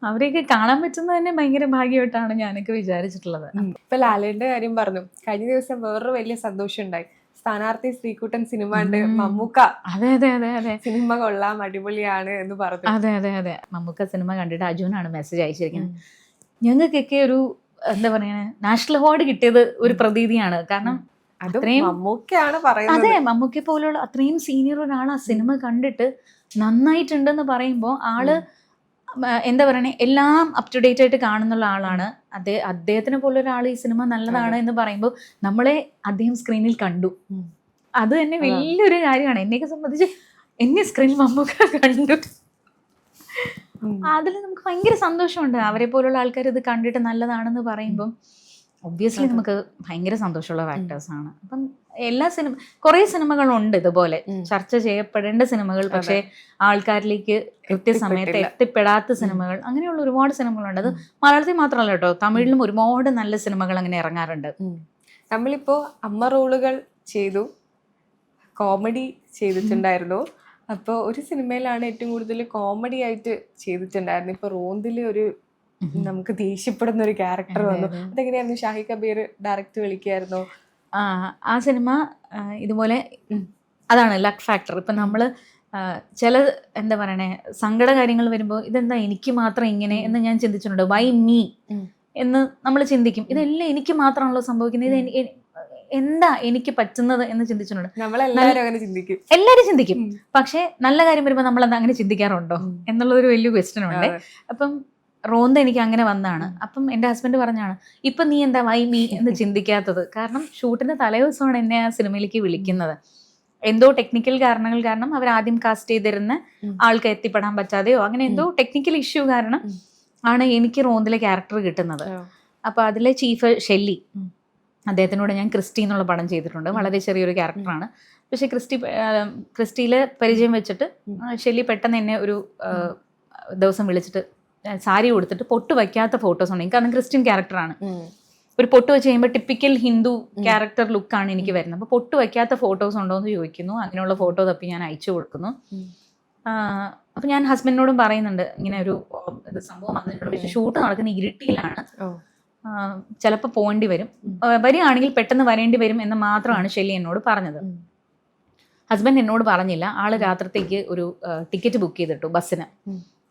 [SPEAKER 2] അവരെയൊക്കെ കാണാൻ പറ്റുന്നത് തന്നെ ഭയങ്കര ഭാഗ്യമായിട്ടാണ് ഞാനൊക്കെ വിചാരിച്ചിട്ടുള്ളത്.
[SPEAKER 1] ഇപ്പൊ ലാലേട്ടന്റെ കാര്യം പറഞ്ഞു. കഴിഞ്ഞ ദിവസം വേറൊരു വലിയ സന്തോഷം ഉണ്ടായി. സ്ഥാനാർത്ഥി ശ്രീകുട്ടൻ സിനിമ ഉണ്ട്, മമ്മൂക്ക
[SPEAKER 2] അതെ അതെ അതെ അതെ
[SPEAKER 1] സിനിമ കൊള്ളാം, അടിപൊളിയാണ് എന്ന് പറഞ്ഞു.
[SPEAKER 2] അതെ അതെ അതെ മമ്മൂക്ക സിനിമ കണ്ടിട്ട് അജുനാണ് മെസ്സേജ് അയച്ചിരിക്കുന്നത്. ഞങ്ങൾക്കൊക്കെ ഒരു എന്താ പറയാ നാഷണൽ അവാർഡ് കിട്ടിയത് ഒരു പ്രതീതിയാണ്. കാരണം അത്രയും
[SPEAKER 1] മമ്മൂക്കയാണ് പറയുന്നത്.
[SPEAKER 2] അതെ, മമ്മൂക്കെ പോലുള്ള അത്രയും സീനിയർ ഒരാൾ ആ സിനിമ കണ്ടിട്ട് നന്നായിട്ടുണ്ടെന്ന് പറയുമ്പോൾ ആള് എന്താ പറയണേ, എല്ലാം അപ് ടു ഡേറ്റ് ആയിട്ട് കാണുന്നുള്ള ആളാണ്. അദ്ദേഹത്തിനെ പോലെ ഒരാൾ ഈ സിനിമ നല്ലതാണ് എന്ന് പറയുമ്പോൾ നമ്മളെ അദ്ദേഹം സ്ക്രീനിൽ കണ്ടു. അത് തന്നെ വലിയൊരു കാര്യമാണ്. എന്നെയൊക്കെ സംബന്ധിച്ച് എന്നെ സ്ക്രീനിൽ മമ്മൂക്ക കണ്ടു. അതിൽ നമുക്ക് ഭയങ്കര സന്തോഷമുണ്ട്. അവരെ പോലുള്ള ആൾക്കാർ ഇത് കണ്ടിട്ട് നല്ലതാണെന്ന് പറയുമ്പം ഒബ്വിയസ്ലി നമുക്ക് ഭയങ്കര സന്തോഷമുള്ള ഫാക്ടേഴ്സ് ആണ്. അപ്പം എല്ലാ കുറേ സിനിമകളുണ്ട് ഇതുപോലെ ചർച്ച ചെയ്യപ്പെടേണ്ട സിനിമകൾ, പക്ഷേ ആൾക്കാരിലേക്ക് കൃത്യസമയത്ത് എത്തിപ്പെടാത്ത സിനിമകൾ. അങ്ങനെയുള്ള ഒരുപാട് സിനിമകളുണ്ട്. അത് മലയാളത്തിൽ മാത്രമല്ല കേട്ടോ, തമിഴിലും ഒരുപാട് നല്ല സിനിമകൾ അങ്ങനെ ഇറങ്ങാറുണ്ട്.
[SPEAKER 1] നമ്മളിപ്പോ അമ്മ റോളുകൾ ചെയ്തു, കോമഡി ചെയ്തിട്ടുണ്ടായിരുന്നു. അപ്പോൾ ഒരു സിനിമയിലാണ് ഏറ്റവും കൂടുതൽ കോമഡി ആയിട്ട് ചെയ്തിട്ടുണ്ടായിരുന്നു. ഇപ്പൊ റോന്തില് ഒരു നമുക്ക് ദേഷ്യപ്പെടുന്ന ഒരു ക്യാരക്ടർ വന്നു. അതെങ്ങനെയായിരുന്നു? ഷാഹി കബീർ ഡയറക്റ്റ് വിളിക്കായിരുന്നു
[SPEAKER 2] ആ സിനിമ. ഇതുപോലെ അതാണ് ലക്ക് ഫാക്ടർ. ഇപ്പം നമ്മൾ ചില എന്താ പറയണേ സങ്കട കാര്യങ്ങൾ വരുമ്പോൾ ഇതെന്താ എനിക്ക് മാത്രം ഇങ്ങനെ എന്ന് ഞാൻ ചിന്തിച്ചിട്ടുണ്ട്. വൈ മീ എന്ന് നമ്മൾ ചിന്തിക്കും. ഇതെല്ലാം എനിക്ക് മാത്രമാണല്ലോ സംഭവിക്കുന്നത്, ഇത് എന്താ എനിക്ക് പറ്റുന്നത് എന്ന് ചിന്തിച്ചിട്ടുണ്ട്. എല്ലാവരും ചിന്തിക്കും. പക്ഷെ നല്ല കാര്യം വരുമ്പോൾ നമ്മൾ എന്താ അങ്ങനെ ചിന്തിക്കാറുണ്ടോ എന്നുള്ളതൊരു വലിയ ക്വസ്റ്റ്യൻ ഉണ്ട്. അപ്പം റോന്ത എനിക്ക് അങ്ങനെ വന്നാണ്. അപ്പം എൻ്റെ ഹസ്ബൻഡ് പറഞ്ഞാണ്, ഇപ്പം നീ എന്താ വൈ മീ എന്ന് ചിന്തിക്കാത്തത്. കാരണം ഷൂട്ടിൻ്റെ തലേദിവസമാണ് എന്നെ ആ സിനിമയിലേക്ക് വിളിക്കുന്നത്. എന്തോ ടെക്നിക്കൽ കാരണങ്ങൾ കാരണം അവർ ആദ്യം കാസ്റ്റ് ചെയ്തിരുന്ന ആൾക്ക് എത്തിപ്പെടാൻ പറ്റാതെയോ അങ്ങനെ എന്തോ ടെക്നിക്കൽ ഇഷ്യൂ കാരണം ആണ് എനിക്ക് റോന്തിലെ ക്യാരക്ടർ കിട്ടുന്നത്. അപ്പോൾ അതിലെ ചീഫ് ഷെല്ലി, അദ്ദേഹത്തിനോട് ഞാൻ ക്രിസ്റ്റി എന്നുള്ള പടം ചെയ്തിട്ടുണ്ട്. വളരെ ചെറിയൊരു ക്യാരക്ടറാണ്. പക്ഷേ ക്രിസ്റ്റിയിലെ പരിചയം വെച്ചിട്ട് ഷെല്ലി പെട്ടെന്ന് എന്നെ ഒരു ദിവസം വിളിച്ചിട്ട് സാരി കൊടുത്തിട്ട് പൊട്ട് വയ്ക്കാത്ത ഫോട്ടോസ് ഉണ്ടെങ്കിൽ, കാരണം ക്രിസ്ത്യൻ ക്യാരക്ടറാണ്, ഒരു പൊട്ട് വെച്ച് കഴിയുമ്പോൾ ടിപ്പിക്കൽ ഹിന്ദു ക്യാരക്ടർ ലുക്കാണ് എനിക്ക് വരുന്നത്. അപ്പോൾ പൊട്ട് വയ്ക്കാത്ത ഫോട്ടോസ് ഉണ്ടോ എന്ന് ചോദിക്കുന്നു. അങ്ങനെയുള്ള ഫോട്ടോ തപ്പി ഞാൻ അയച്ചു കൊടുക്കുന്നു. അപ്പം ഞാൻ ഹസ്ബൻഡിനോടും പറയുന്നുണ്ട് ഇങ്ങനെ ഒരു സംഭവം വന്നിട്ടുണ്ട്, പക്ഷേ ഷൂട്ട് നടക്കുന്ന ഇരുട്ടിയിലാണ്, ചിലപ്പോൾ പോകേണ്ടി വരും, വരികയാണെങ്കിൽ പെട്ടെന്ന് വരേണ്ടി വരും എന്ന് മാത്രമാണ് ഷെല്ലി എന്നോട് പറഞ്ഞത്. ഹസ്ബൻഡ് എന്നോട് പറഞ്ഞില്ല. ആള് രാത്രിത്തേക്ക് ഒരു ടിക്കറ്റ് ബുക്ക് ചെയ്തിട്ടു ബസ്സിന്.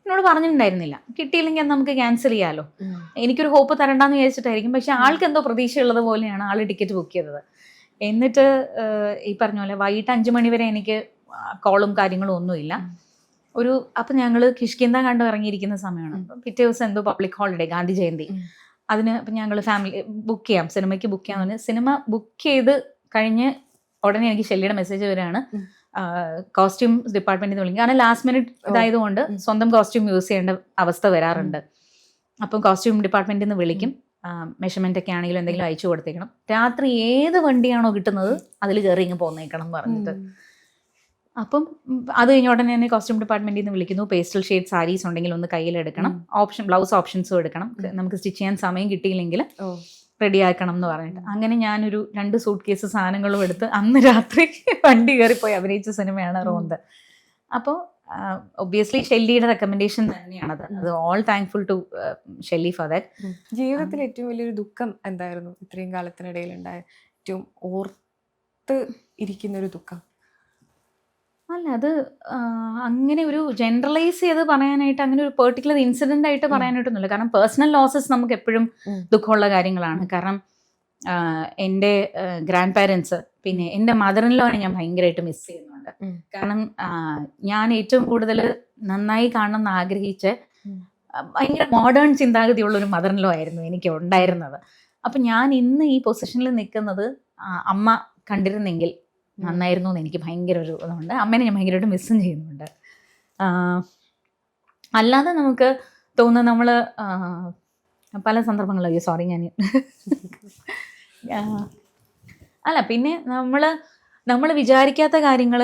[SPEAKER 2] എന്നോട് പറഞ്ഞിട്ടുണ്ടായിരുന്നില്ല. കിട്ടിയില്ലെങ്കിൽ നമുക്ക് ക്യാൻസൽ ചെയ്യാമല്ലോ, എനിക്കൊരു ഹോപ്പ് തരണ്ടെന്ന് വിചാരിച്ചിട്ടായിരിക്കും. പക്ഷെ ആൾക്ക് എന്തോ പ്രതീക്ഷയുള്ളത് പോലെയാണ് ആൾ ടിക്കറ്റ് ബുക്ക് ചെയ്തത്. എന്നിട്ട് ഈ പറഞ്ഞ പോലെ വൈകിട്ട് 5 മണി വരെ എനിക്ക് കോളും കാര്യങ്ങളും ഒന്നുമില്ല. അപ്പം ഞങ്ങൾ കിഷ്കിന്ത കണ്ടു ഇറങ്ങിയിരിക്കുന്ന സമയമാണ്. പിറ്റേ ദിവസം എന്തോ പബ്ലിക് ഹോളിഡേ, ഗാന്ധി ജയന്തി. അതിന് അപ്പം ഞങ്ങൾ ഫാമിലി ബുക്ക് ചെയ്യാം, സിനിമയ്ക്ക് ബുക്ക് ചെയ്യാൻ പറഞ്ഞ് സിനിമ ബുക്ക് ചെയ്ത് കഴിഞ്ഞ് ഉടനെ എനിക്ക് ഷെല്ലിയുടെ മെസ്സേജ് വരികയാണ്, കോസ്റ്റ്യൂം ഡിപ്പാർട്ട്മെന്റിൽ നിന്ന് വിളിക്കും. കാരണം ലാസ്റ്റ് മിനിറ്റ് ഇതായതുകൊണ്ട് സ്വന്തം കോസ്റ്റ്യൂം യൂസ് ചെയ്യേണ്ട അവസ്ഥ വരാറുണ്ട്. അപ്പം കോസ്റ്റ്യൂം ഡിപ്പാർട്ട്മെന്റിൽ നിന്ന് വിളിക്കും. മെഷർമെന്റ് ഒക്കെ ആണെങ്കിലും എന്തെങ്കിലും അയച്ചു കൊടുത്തേക്കണം. രാത്രി ഏത് വണ്ടിയാണോ കിട്ടുന്നത് അതിൽ കയറി ഇങ്ങ് പോന്നേക്കണം എന്ന് പറഞ്ഞിട്ട്. അപ്പം അത് കഴിഞ്ഞ ഉടനെ തന്നെ കോസ്റ്റ്യൂം ഡിപ്പാർട്ട്മെന്റിൽ നിന്ന് വിളിക്കുന്നു. പേസ്റ്റൽ ഷെയ്ഡ് സാരീസ് ഉണ്ടെങ്കിൽ ഒന്ന് കയ്യിലെടുക്കണം, ബ്ലൗസ് ഓപ്ഷൻസും എടുക്കണം, നമുക്ക് സ്റ്റിച്ച് ചെയ്യാൻ സമയം കിട്ടിയില്ലെങ്കിൽ റെഡിയാക്കണം എന്ന് പറഞ്ഞിട്ട്. അങ്ങനെ ഞാനൊരു 2 സൂട്ട് കേസ് സാധനങ്ങളും എടുത്ത് അന്ന് രാത്രി വണ്ടി കയറിപ്പോയി അഭിനയിച്ച സിനിമയാണ് റോന്ത്. അപ്പോൾ ഒബ്വിയസ്ലി ഷെല്ലിയുടെ റെക്കമെൻഡേഷൻ തന്നെയാണത്. അത് all thankful to Shelly for that.
[SPEAKER 1] ജീവിതത്തിൽ ഏറ്റവും വലിയൊരു ദുഃഖം എന്തായിരുന്നു ഇത്രയും കാലത്തിനിടയിൽ ഉണ്ടായ ഏറ്റവും ഓർത്ത് ഇരിക്കുന്നൊരു ദുഃഖം?
[SPEAKER 2] അല്ല, അത് അങ്ങനെ ഒരു ജനറലൈസ് ചെയ്ത് പറയാനായിട്ട് അങ്ങനെ ഒരു പെർട്ടിക്കുലർ ഇൻസിഡൻ്റ് ആയിട്ട് പറയാനായിട്ടൊന്നുമില്ല. കാരണം പേഴ്സണൽ ലോസസ് നമുക്ക് എപ്പോഴും ദുഃഖമുള്ള കാര്യങ്ങളാണ്. കാരണം എൻ്റെ ഗ്രാൻഡ് പാരൻസ്, പിന്നെ എൻ്റെ മദറിൻലോനെ ഞാൻ ഭയങ്കരമായിട്ട് മിസ് ചെയ്യുന്നുണ്ട്. കാരണം ഞാൻ ഏറ്റവും കൂടുതൽ നന്നായി കാണണമെന്ന് ആഗ്രഹിച്ച ഭയങ്കര മോഡേൺ ചിന്താഗതിയുള്ളൊരു മദറിൻലോ ആയിരുന്നു എനിക്ക് ഉണ്ടായിരുന്നത്. അപ്പം ഞാൻ ഇന്ന് ഈ പൊസിഷനിൽ നിൽക്കുന്നത് അമ്മ കണ്ടിരുന്നെങ്കിൽ നന്നായിരുന്നു എന്ന് എനിക്ക് ഭയങ്കര ഒരു ഇതുണ്ട്. അമ്മേനെ ഞാൻ ഭയങ്കരമായിട്ട് മിസ്സും ചെയ്യുന്നുണ്ട്. അല്ലാതെ നമുക്ക് തോന്നുന്നു നമ്മൾ പല സന്ദർഭങ്ങളിലും സോറി ഞാൻ അല്ല പിന്നെ നമ്മൾ വിചാരിക്കാത്ത കാര്യങ്ങൾ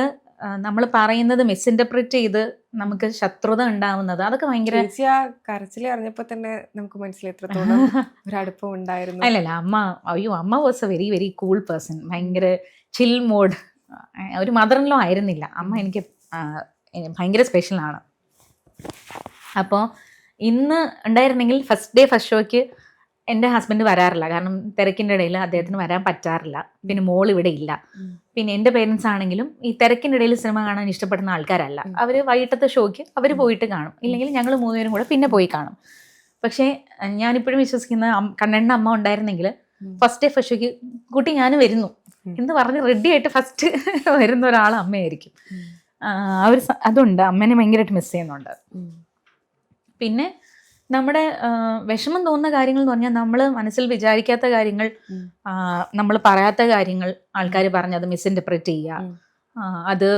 [SPEAKER 2] നമ്മൾ പറയുന്നത് മിസ്ഇൻ്റർപ്രറ്റ് ചെയ്ത് നമുക്ക് ശത്രുത ഉണ്ടാവുന്നത് അതൊക്കെ ഭയങ്കര
[SPEAKER 1] ചേച്ചി ആ കരച്ചിൽ അറിഞ്ഞപ്പോ തന്നെ നമുക്ക് മനസ്സിലായി എത്രത്തോളം ഒരടുപ്പം ഉണ്ടായിരുന്നു.
[SPEAKER 2] അല്ലല്ല അമ്മ was A very very cool person. ഭയങ്കര ചിൽ മോഡ്. ഒരു മദറിൻലോ ആയിരുന്നില്ല അമ്മ. എനിക്ക് ഭയങ്കര സ്പെഷ്യലാണ്. അപ്പോൾ ഇന്ന് ഉണ്ടായിരുന്നെങ്കിൽ ഫസ്റ്റ് ഡേ ഫസ്റ്റ് ഷോയ്ക്ക് എൻ്റെ ഹസ്ബൻഡ് വരാറില്ല, കാരണം തിരക്കിൻ്റെ ഇടയിൽ അദ്ദേഹത്തിന് വരാൻ പറ്റാറില്ല. പിന്നെ മോൾ ഇവിടെ ഇല്ല. പിന്നെ എൻ്റെ പേരൻസ് ആണെങ്കിലും ഈ തിരക്കിൻ്റെ ഇടയിൽ സിനിമ കാണാൻ ഇഷ്ടപ്പെടുന്ന ആൾക്കാരല്ല. അവർ വൈകിട്ടത്തെ ഷോയ്ക്ക് അവർ പോയിട്ട് കാണും, ഇല്ലെങ്കിൽ ഞങ്ങൾ മൂന്നുപേരും കൂടെ പിന്നെ പോയി കാണും. പക്ഷേ ഞാനിപ്പോഴും വിശ്വസിക്കുന്ന കണ്ണണ്ണ അമ്മ ഉണ്ടായിരുന്നെങ്കിൽ ഫസ്റ്റ് ഡേ ഫസ്റ്റ് ഷോയ്ക്ക് കുട്ടി ഞാൻ വരുന്നു എന്ന് പറഞ്ഞ് റെഡി ആയിട്ട് ഫസ്റ്റ് വരുന്ന ഒരാൾ അമ്മയായിരിക്കും. അതുണ്ട്, അമ്മേനെ ഭയങ്കരമായിട്ട് മിസ് ചെയ്യുന്നുണ്ട്. പിന്നെ നമ്മുടെ വിഷമം തോന്നുന്ന കാര്യങ്ങൾ എന്ന് പറഞ്ഞാൽ നമ്മൾ മനസ്സിൽ വിചാരിക്കാത്ത കാര്യങ്ങൾ, നമ്മൾ പറയാത്ത കാര്യങ്ങൾ ആൾക്കാർ പറഞ്ഞ് അത് മിസ്ഇൻ്റർപ്രറ്റ് ചെയ്യുക. അത്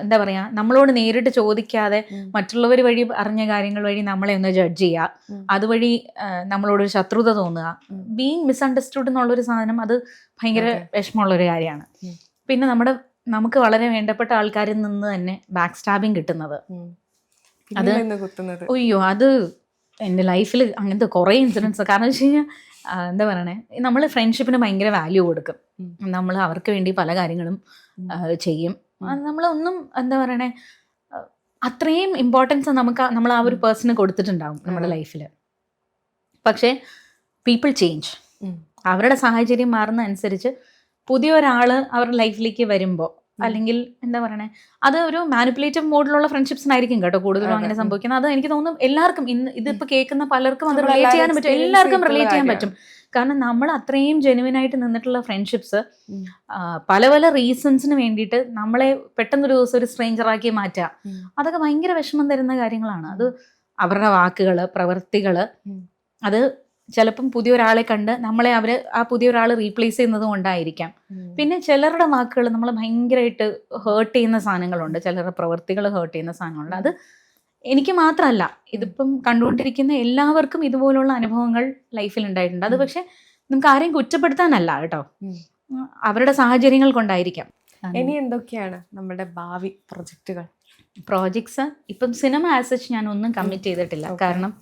[SPEAKER 2] എന്താ പറയുക, നമ്മളോട് നേരിട്ട് ചോദിക്കാതെ മറ്റുള്ളവർ വഴി അറിഞ്ഞ കാര്യങ്ങൾ വഴി നമ്മളെ ഒന്ന് ജഡ്ജ് ചെയ്യുക, അതുവഴി നമ്മളോടൊരു ശത്രുത തോന്നുക. ബീങ് മിസ്അണ്ടർസ്റ്റുഡ് എന്നുള്ളൊരു സാധനം അത് ഭയങ്കര വിഷമമുള്ളൊരു കാര്യമാണ്. പിന്നെ നമുക്ക് വളരെ വേണ്ടപ്പെട്ട ആൾക്കാരിൽ നിന്ന് തന്നെ ബാക്ക് സ്റ്റാബിങ് കിട്ടുന്നത്, അത് അയ്യോ, അത് എൻ്റെ ലൈഫിൽ അങ്ങനത്തെ കുറേ ഇൻസിഡൻസ്. കാരണം വെച്ച് കഴിഞ്ഞാൽ എന്താ പറയണേ, നമ്മൾ ഫ്രണ്ട്ഷിപ്പിന് ഭയങ്കര വാല്യൂ കൊടുക്കും. നമ്മൾ അവർക്ക് വേണ്ടി പല കാര്യങ്ങളും ചെയ്യും. നമ്മളൊന്നും എന്താ പറയണേ, അത്രയും ഇമ്പോർട്ടൻസ് നമ്മൾ ആ ഒരു പേഴ്സണ് കൊടുത്തിട്ടുണ്ടാവും നമ്മുടെ ലൈഫിൽ. പക്ഷേ പീപ്പിൾ ചേഞ്ച്. അവരുടെ സാഹചര്യം മാറുന്ന അനുസരിച്ച് പുതിയ ഒരാൾ അവരുടെ ലൈഫിലേക്ക് വരുമ്പോൾ, അല്ലെങ്കിൽ എന്താ പറയണേ, അത് ഒരു മാനിപ്പുലേറ്റീവ് മോഡിലുള്ള ഫ്രണ്ട്ഷിപ്സിനായിരിക്കും കേട്ടോ കൂടുതലും അങ്ങനെ സംഭവിക്കുന്നത്. അത് എനിക്ക് തോന്നുന്നു എല്ലാവർക്കും ഇതിപ്പോൾ കേൾക്കുന്ന പലർക്കും അത് റിലേറ്റ് ചെയ്യാൻ പറ്റും, എല്ലാവർക്കും റിലേറ്റ് ചെയ്യാൻ പറ്റും. കാരണം നമ്മൾ അത്രയും ജെനുവിനായിട്ട് നിന്നിട്ടുള്ള ഫ്രണ്ട്ഷിപ്സ് പല പല റീസൺസിന് വേണ്ടിയിട്ട് നമ്മളെ പെട്ടെന്നൊരു ദിവസം ഒരു സ്ട്രേഞ്ചറാക്കി മാറ്റുക, അതൊക്കെ ഭയങ്കര വിഷമം തരുന്ന കാര്യങ്ങളാണ്. അത് അവരുടെ വാക്കുകൾ, പ്രവൃത്തികൾ, അത് ചിലപ്പം പുതിയൊരാളെ കണ്ട് നമ്മളെ ആ പുതിയൊരാൾ റീപ്ലേസ് ചെയ്യുന്നത് കൊണ്ടായിരിക്കാം. പിന്നെ ചിലരുടെ വാക്കുകൾ നമ്മളെ ഭയങ്കരമായിട്ട് ഹേർട്ട് ചെയ്യുന്ന സാധനങ്ങളുണ്ട്, ചിലരുടെ പ്രവൃത്തികൾ ഹേർട്ട് ചെയ്യുന്ന സാധനങ്ങളുണ്ട്. അത് എനിക്ക് മാത്രമല്ല, ഇതിപ്പം കണ്ടുകൊണ്ടിരിക്കുന്ന എല്ലാവർക്കും ഇതുപോലുള്ള അനുഭവങ്ങൾ ലൈഫിൽ ഉണ്ടായിട്ടുണ്ട്. അത് പക്ഷെ നമുക്ക് ആരെയും കുറ്റപ്പെടുത്താനല്ല കേട്ടോ, അവരുടെ സാഹചര്യങ്ങൾ കൊണ്ടായിരിക്കാം.
[SPEAKER 1] ഇനി എന്തൊക്കെയാണ് നമ്മുടെ ഭാവി
[SPEAKER 2] പ്രോജക്ട്സ്? ഇപ്പം സിനിമ ആസ് സച്ച് ഞാൻ ഒന്നും കമ്മിറ്റ് ചെയ്തിട്ടില്ല. കാരണം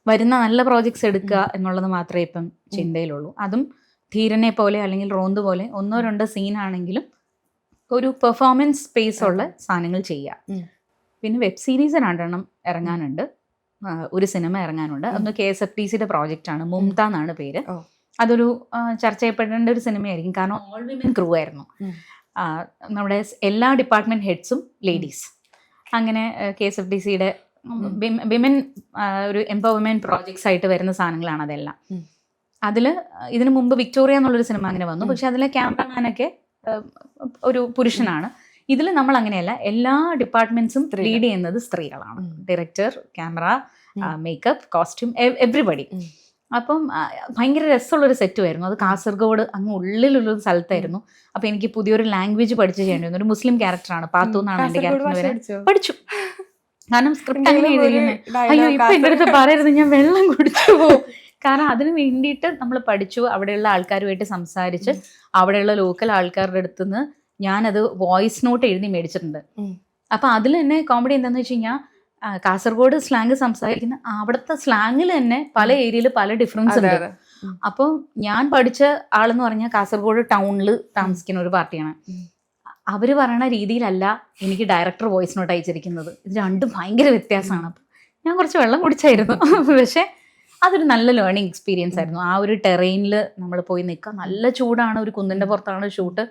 [SPEAKER 2] വരുന്ന നല്ല പ്രോജക്ട്സ് എടുക്കുക എന്നുള്ളത് മാത്രമേ ഇപ്പം ചിന്തയിലുള്ളൂ. അതും ധീരനെ പോലെ അല്ലെങ്കിൽ റോന്ത് പോലെ 1-2 സീനാണെങ്കിലും ഒരു പെർഫോമൻസ് സ്പേസ് ഉള്ള സാധനങ്ങൾ ചെയ്യുക. പിന്നെ വെബ് സീരീസ് 2 ഇറങ്ങാനുണ്ട്, ഒരു സിനിമ ഇറങ്ങാനുണ്ട്. അതൊന്ന് KSFDCയുടെ പ്രോജക്റ്റാണ്, മുംത എന്നാണ് പേര്. അതൊരു ചർച്ച ചെയ്യപ്പെടേണ്ട ഒരു സിനിമയായിരിക്കും, കാരണം ഓൾ വിമൻ ക്രൂ ആയിരുന്നു. നമ്മുടെ എല്ലാ ഡിപ്പാർട്ട്മെൻറ്റ് ഹെഡ്സും ലേഡീസ്. അങ്ങനെ KSFDCയുടെ വിമൻ ഒരു എംപവർമെൻറ്റ് പ്രോജക്ട്സ് ആയിട്ട് വരുന്ന സാധനങ്ങളാണ് അതെല്ലാം. ഇതിനു മുമ്പ് വിക്ടോറിയ എന്നുള്ളൊരു സിനിമ അങ്ങനെ വന്നു, പക്ഷെ അതിലെ ക്യാമറമാനൊക്കെ ഒരു പുരുഷനാണ്. ഇതിൽ നമ്മൾ അങ്ങനെയല്ല, എല്ലാ ഡിപ്പാർട്ട്മെന്റ്സും ലീഡ് ചെയ്യുന്നത് സ്ത്രീകളാണ്. Director, camera, makeup, costume, everybody. അപ്പം ഭയങ്കര രസമുള്ളൊരു സെറ്റുമായിരുന്നു. അത് കാസർഗോഡ് അങ്ങ് ഉള്ളിലുള്ളൊരു സ്ഥലത്തായിരുന്നു. അപ്പം എനിക്ക് പുതിയൊരു ലാംഗ്വേജ് പഠിച്ച് ചെയ്യേണ്ടി വന്നു. ഒരു മുസ്ലിം ക്യാരക്ടറാണ്, പാത്തു എന്നാണ് എൻ്റെ ക്യാരക്ടറിന് പേര്. പഠിച്ചു, കാരണം സ്ക്രിപ്റ്റ് അങ്ങനെ എഴുതിയിരിക്കുന്നത്. അയ്യോ ഇപ്പൊ എൻ്റെ അടുത്ത് പറയരുത്, ഞാൻ വെള്ളം കുടിച്ചു പോകും. കാരണം അതിന് വേണ്ടിയിട്ട് നമ്മൾ പഠിച്ചു, അവിടെയുള്ള ആൾക്കാരുമായിട്ട് സംസാരിച്ച് അവിടെയുള്ള ലോക്കൽ ആൾക്കാരുടെ അടുത്ത് നിന്ന് ഞാനത് വോയിസ് നോട്ട് എഴുതി മേടിച്ചിട്ടുണ്ട്. അപ്പം അതിൽ തന്നെ കോമഡി എന്താണെന്ന് വെച്ച് കഴിഞ്ഞാൽ, കാസർഗോഡ് സ്ലാങ് സംസാരിക്കുന്ന അവിടുത്തെ സ്ലാങ്ങിൽ തന്നെ പല ഏരിയയിൽ പല ഡിഫറൻസ് ഉണ്ട്. അപ്പം ഞാൻ പഠിച്ച ആളെന്ന് പറഞ്ഞാൽ കാസർഗോഡ് ടൗണിൽ താമസിക്കുന്ന ഒരു പാർട്ടിയാണ്. അവർ പറയണ രീതിയിലല്ല എനിക്ക് ഡയറക്ടർ വോയിസ് നോട്ട് അയച്ചിരിക്കുന്നത്. ഇത് രണ്ടും ഭയങ്കര വ്യത്യാസമാണ്. അപ്പം ഞാൻ കുറച്ച് വെള്ളം കുടിച്ചായിരുന്നു, പക്ഷേ അതൊരു നല്ല ലേണിംഗ് എക്സ്പീരിയൻസ് ആയിരുന്നു. ആ ഒരു ടെറൈനിൽ നമ്മൾ പോയി നിൽക്കുക, നല്ല ചൂടാണ്, ഒരു കുന്നിൻ്റെ പുറത്താണ് ഷൂട്ട്,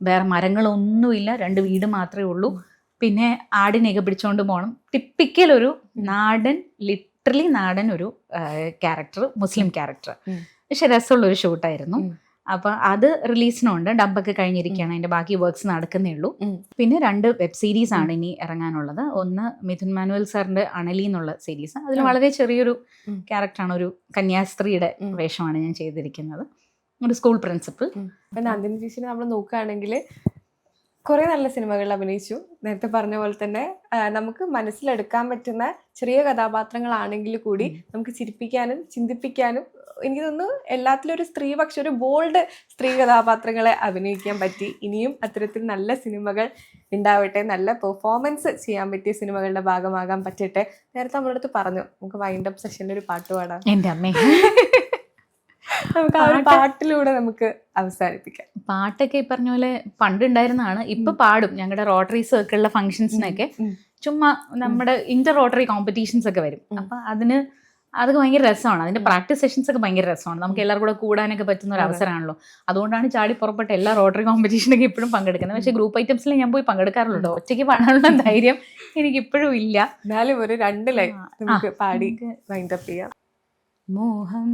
[SPEAKER 2] വേറെ മരങ്ങളൊന്നുമില്ല, 2 വീട് മാത്രമേ ഉള്ളൂ. പിന്നെ ആടിനെയൊക്കെ പിടിച്ചുകൊണ്ട് പോകണം. ടിപ്പിക്കൽ ഒരു നാടൻ, ലിറ്ററലി നാടൻ ഒരു ക്യാരക്ടർ, മുസ്ലിം ക്യാരക്ടർ. പക്ഷെ രസമുള്ളൊരു ഷൂട്ടായിരുന്നു. അപ്പം അത് റിലീസിനുണ്ട്, ഡബൊക്കെ കഴിഞ്ഞിരിക്കുകയാണ്, അതിൻ്റെ ബാക്കി വർക്ക്സ് നടക്കുന്നേ ഉള്ളൂ. പിന്നെ 2 വെബ് സീരീസ് ആണ് ഇനി ഇറങ്ങാനുള്ളത്. ഒന്ന് മിഥുൻ മാനുവൽ സാറിൻ്റെ അണലി എന്നുള്ള സീരീസ്. അതിൽ വളരെ ചെറിയൊരു ക്യാരക്ടറാണ്, ഒരു കന്യാസ്ത്രീയുടെ വേഷമാണ് ഞാൻ ചെയ്തിരിക്കുന്നത്, ഒരു സ്കൂൾ പ്രിൻസിപ്പൽ.
[SPEAKER 1] നന്ദിനി ചേച്ചിനെ നമ്മൾ നോക്കുകയാണെങ്കിൽ കുറേ നല്ല സിനിമകളിൽ അഭിനയിച്ചു. നേരത്തെ പറഞ്ഞ പോലെ തന്നെ നമുക്ക് മനസ്സിലെടുക്കാൻ പറ്റുന്ന ചെറിയ കഥാപാത്രങ്ങളാണെങ്കിൽ കൂടി നമുക്ക് ചിരിപ്പിക്കാനും ചിന്തിപ്പിക്കാനും എനിക്ക് തോന്നുന്നു എല്ലാത്തിലും ഒരു സ്ത്രീ, പക്ഷെ ഒരു ബോൾഡ് സ്ത്രീ കഥാപാത്രങ്ങളെ അഭിനയിക്കാൻ പറ്റി. ഇനിയും അത്തരത്തിൽ നല്ല സിനിമകൾ ഉണ്ടാവട്ടെ, നല്ല പെർഫോമൻസ് ചെയ്യാൻ പറ്റിയ സിനിമകളുടെ ഭാഗമാകാൻ പറ്റട്ടെ. നേരത്തെ നമ്മുടെ അടുത്ത് പറഞ്ഞു നമുക്ക് വൈൻഡ് അപ്പ് സെഷനിൽ ഒരു പാട്ട് പാടാം.
[SPEAKER 2] എൻ്റെ അമ്മേ,
[SPEAKER 1] നമുക്ക് ആ ഒരു പാട്ടിലൂടെ നമുക്ക് അവസാനിപ്പിക്കാം.
[SPEAKER 2] പാട്ടൊക്കെ ഈ പറഞ്ഞ പോലെ പണ്ടുണ്ടായിരുന്നതാണ്. ഇപ്പൊ പാടും ഞങ്ങളുടെ റോട്ടറി സർക്കിളിലെ ഫംഗ്ഷൻസിനൊക്കെ. ചുമ്മാ നമ്മുടെ ഇന്റർ റോട്ടറി കോമ്പറ്റീഷൻസ് ഒക്കെ വരും. അപ്പൊ അതൊക്കെ ഭയങ്കര രസമാണ്. അതിന്റെ പ്രാക്ടീസ് സെഷൻസ് ഒക്കെ ഭയങ്കര രസമാണ്. നമുക്ക് എല്ലാവരും കൂടെ കൂടാനൊക്കെ പറ്റുന്ന ഒരു അവസരമാണല്ലോ. അതുകൊണ്ടാണ് ചാടി പുറപ്പെട്ട എല്ലാ റോട്ടറി കോമ്പറ്റീഷനൊക്കെ ഇപ്പോഴും പങ്കെടുക്കുന്നത്. പക്ഷേ ഗ്രൂപ്പ് ഐറ്റംസിൽ ഞാൻ പോയി പങ്കെടുക്കാറുള്ളൂ. ഒറ്റയ്ക്ക് പാടാനുള്ള ധൈര്യം എനിക്ക് ഇപ്പോഴും ഇല്ല.
[SPEAKER 1] എന്നാലും ഒരു 2 ലൈൻ നമുക്ക് പാടി വൈൻഡ് അപ്പ് ചെയ്യാം.
[SPEAKER 2] മോഹം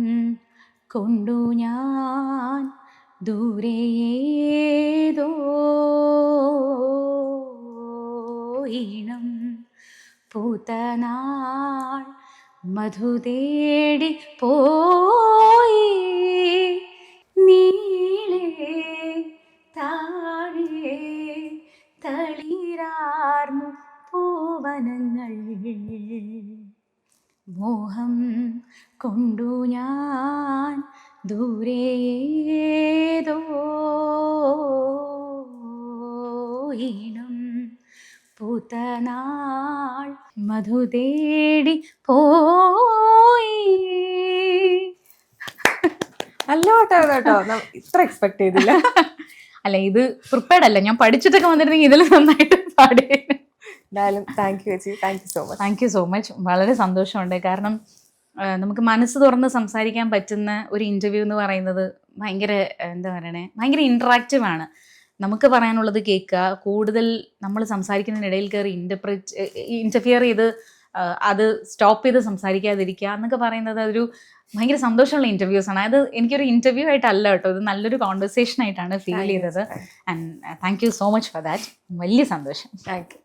[SPEAKER 2] കൊണ്ടു ഞാൻ ദൂരെ ഏതോ ഈണം പൂത്തനാൾ മധു തേടി പോയി നീളേ താഴെ തളിരാർന്നു പൂവനങ്ങൾ. മോഹം കൊണ്ടു ഞാൻ ദൂരെ ഏതോ ഈണം പൂത്തനാൾ മധു തേടി പോയി.
[SPEAKER 1] നല്ല പാട്ടായിരുന്നു കേട്ടോ, ഇത്ര എക്സ്പെക്ട് ചെയ്തില്ല.
[SPEAKER 2] അല്ല, ഇത് പ്രിപ്പയർഡ് അല്ല. ഞാൻ പഠിച്ചിട്ടൊക്കെ വന്നിരുന്നെങ്കിൽ ഇതിൽ നന്നായിട്ട് പാടി.
[SPEAKER 1] എന്തായാലും താങ്ക് യു ചേച്ചി, thank you so much.
[SPEAKER 2] Thank you so much. വളരെ സന്തോഷമുണ്ട്. കാരണം നമുക്ക് മനസ്സ് തുറന്ന് സംസാരിക്കാൻ പറ്റുന്ന ഒരു ഇൻ്റർവ്യൂ എന്ന് പറയുന്നത് ഭയങ്കര എന്താ പറയണേ, ഭയങ്കര ഇൻട്രാക്റ്റീവ് ആണ്. നമുക്ക് പറയാനുള്ളത് കേൾക്കുക, കൂടുതൽ നമ്മൾ സംസാരിക്കുന്നതിനിടയിൽ കയറി ഇൻ്റർഫിയർ ചെയ്ത് അത് സ്റ്റോപ്പ് ചെയ്ത് സംസാരിക്കാതിരിക്കുക എന്നൊക്കെ പറയുന്നത് അതൊരു ഭയങ്കര സന്തോഷമുള്ള ഇൻ്റർവ്യൂസ് ആണ്. അത് എനിക്കൊരു ഇൻ്റർവ്യൂ ആയിട്ടല്ല കേട്ടോ, ഇത് നല്ലൊരു കോൺവെർസേഷൻ ആയിട്ടാണ് ഫീൽ ചെയ്തത്. And thank you so much for that. വലിയ സന്തോഷം.
[SPEAKER 1] Thank you.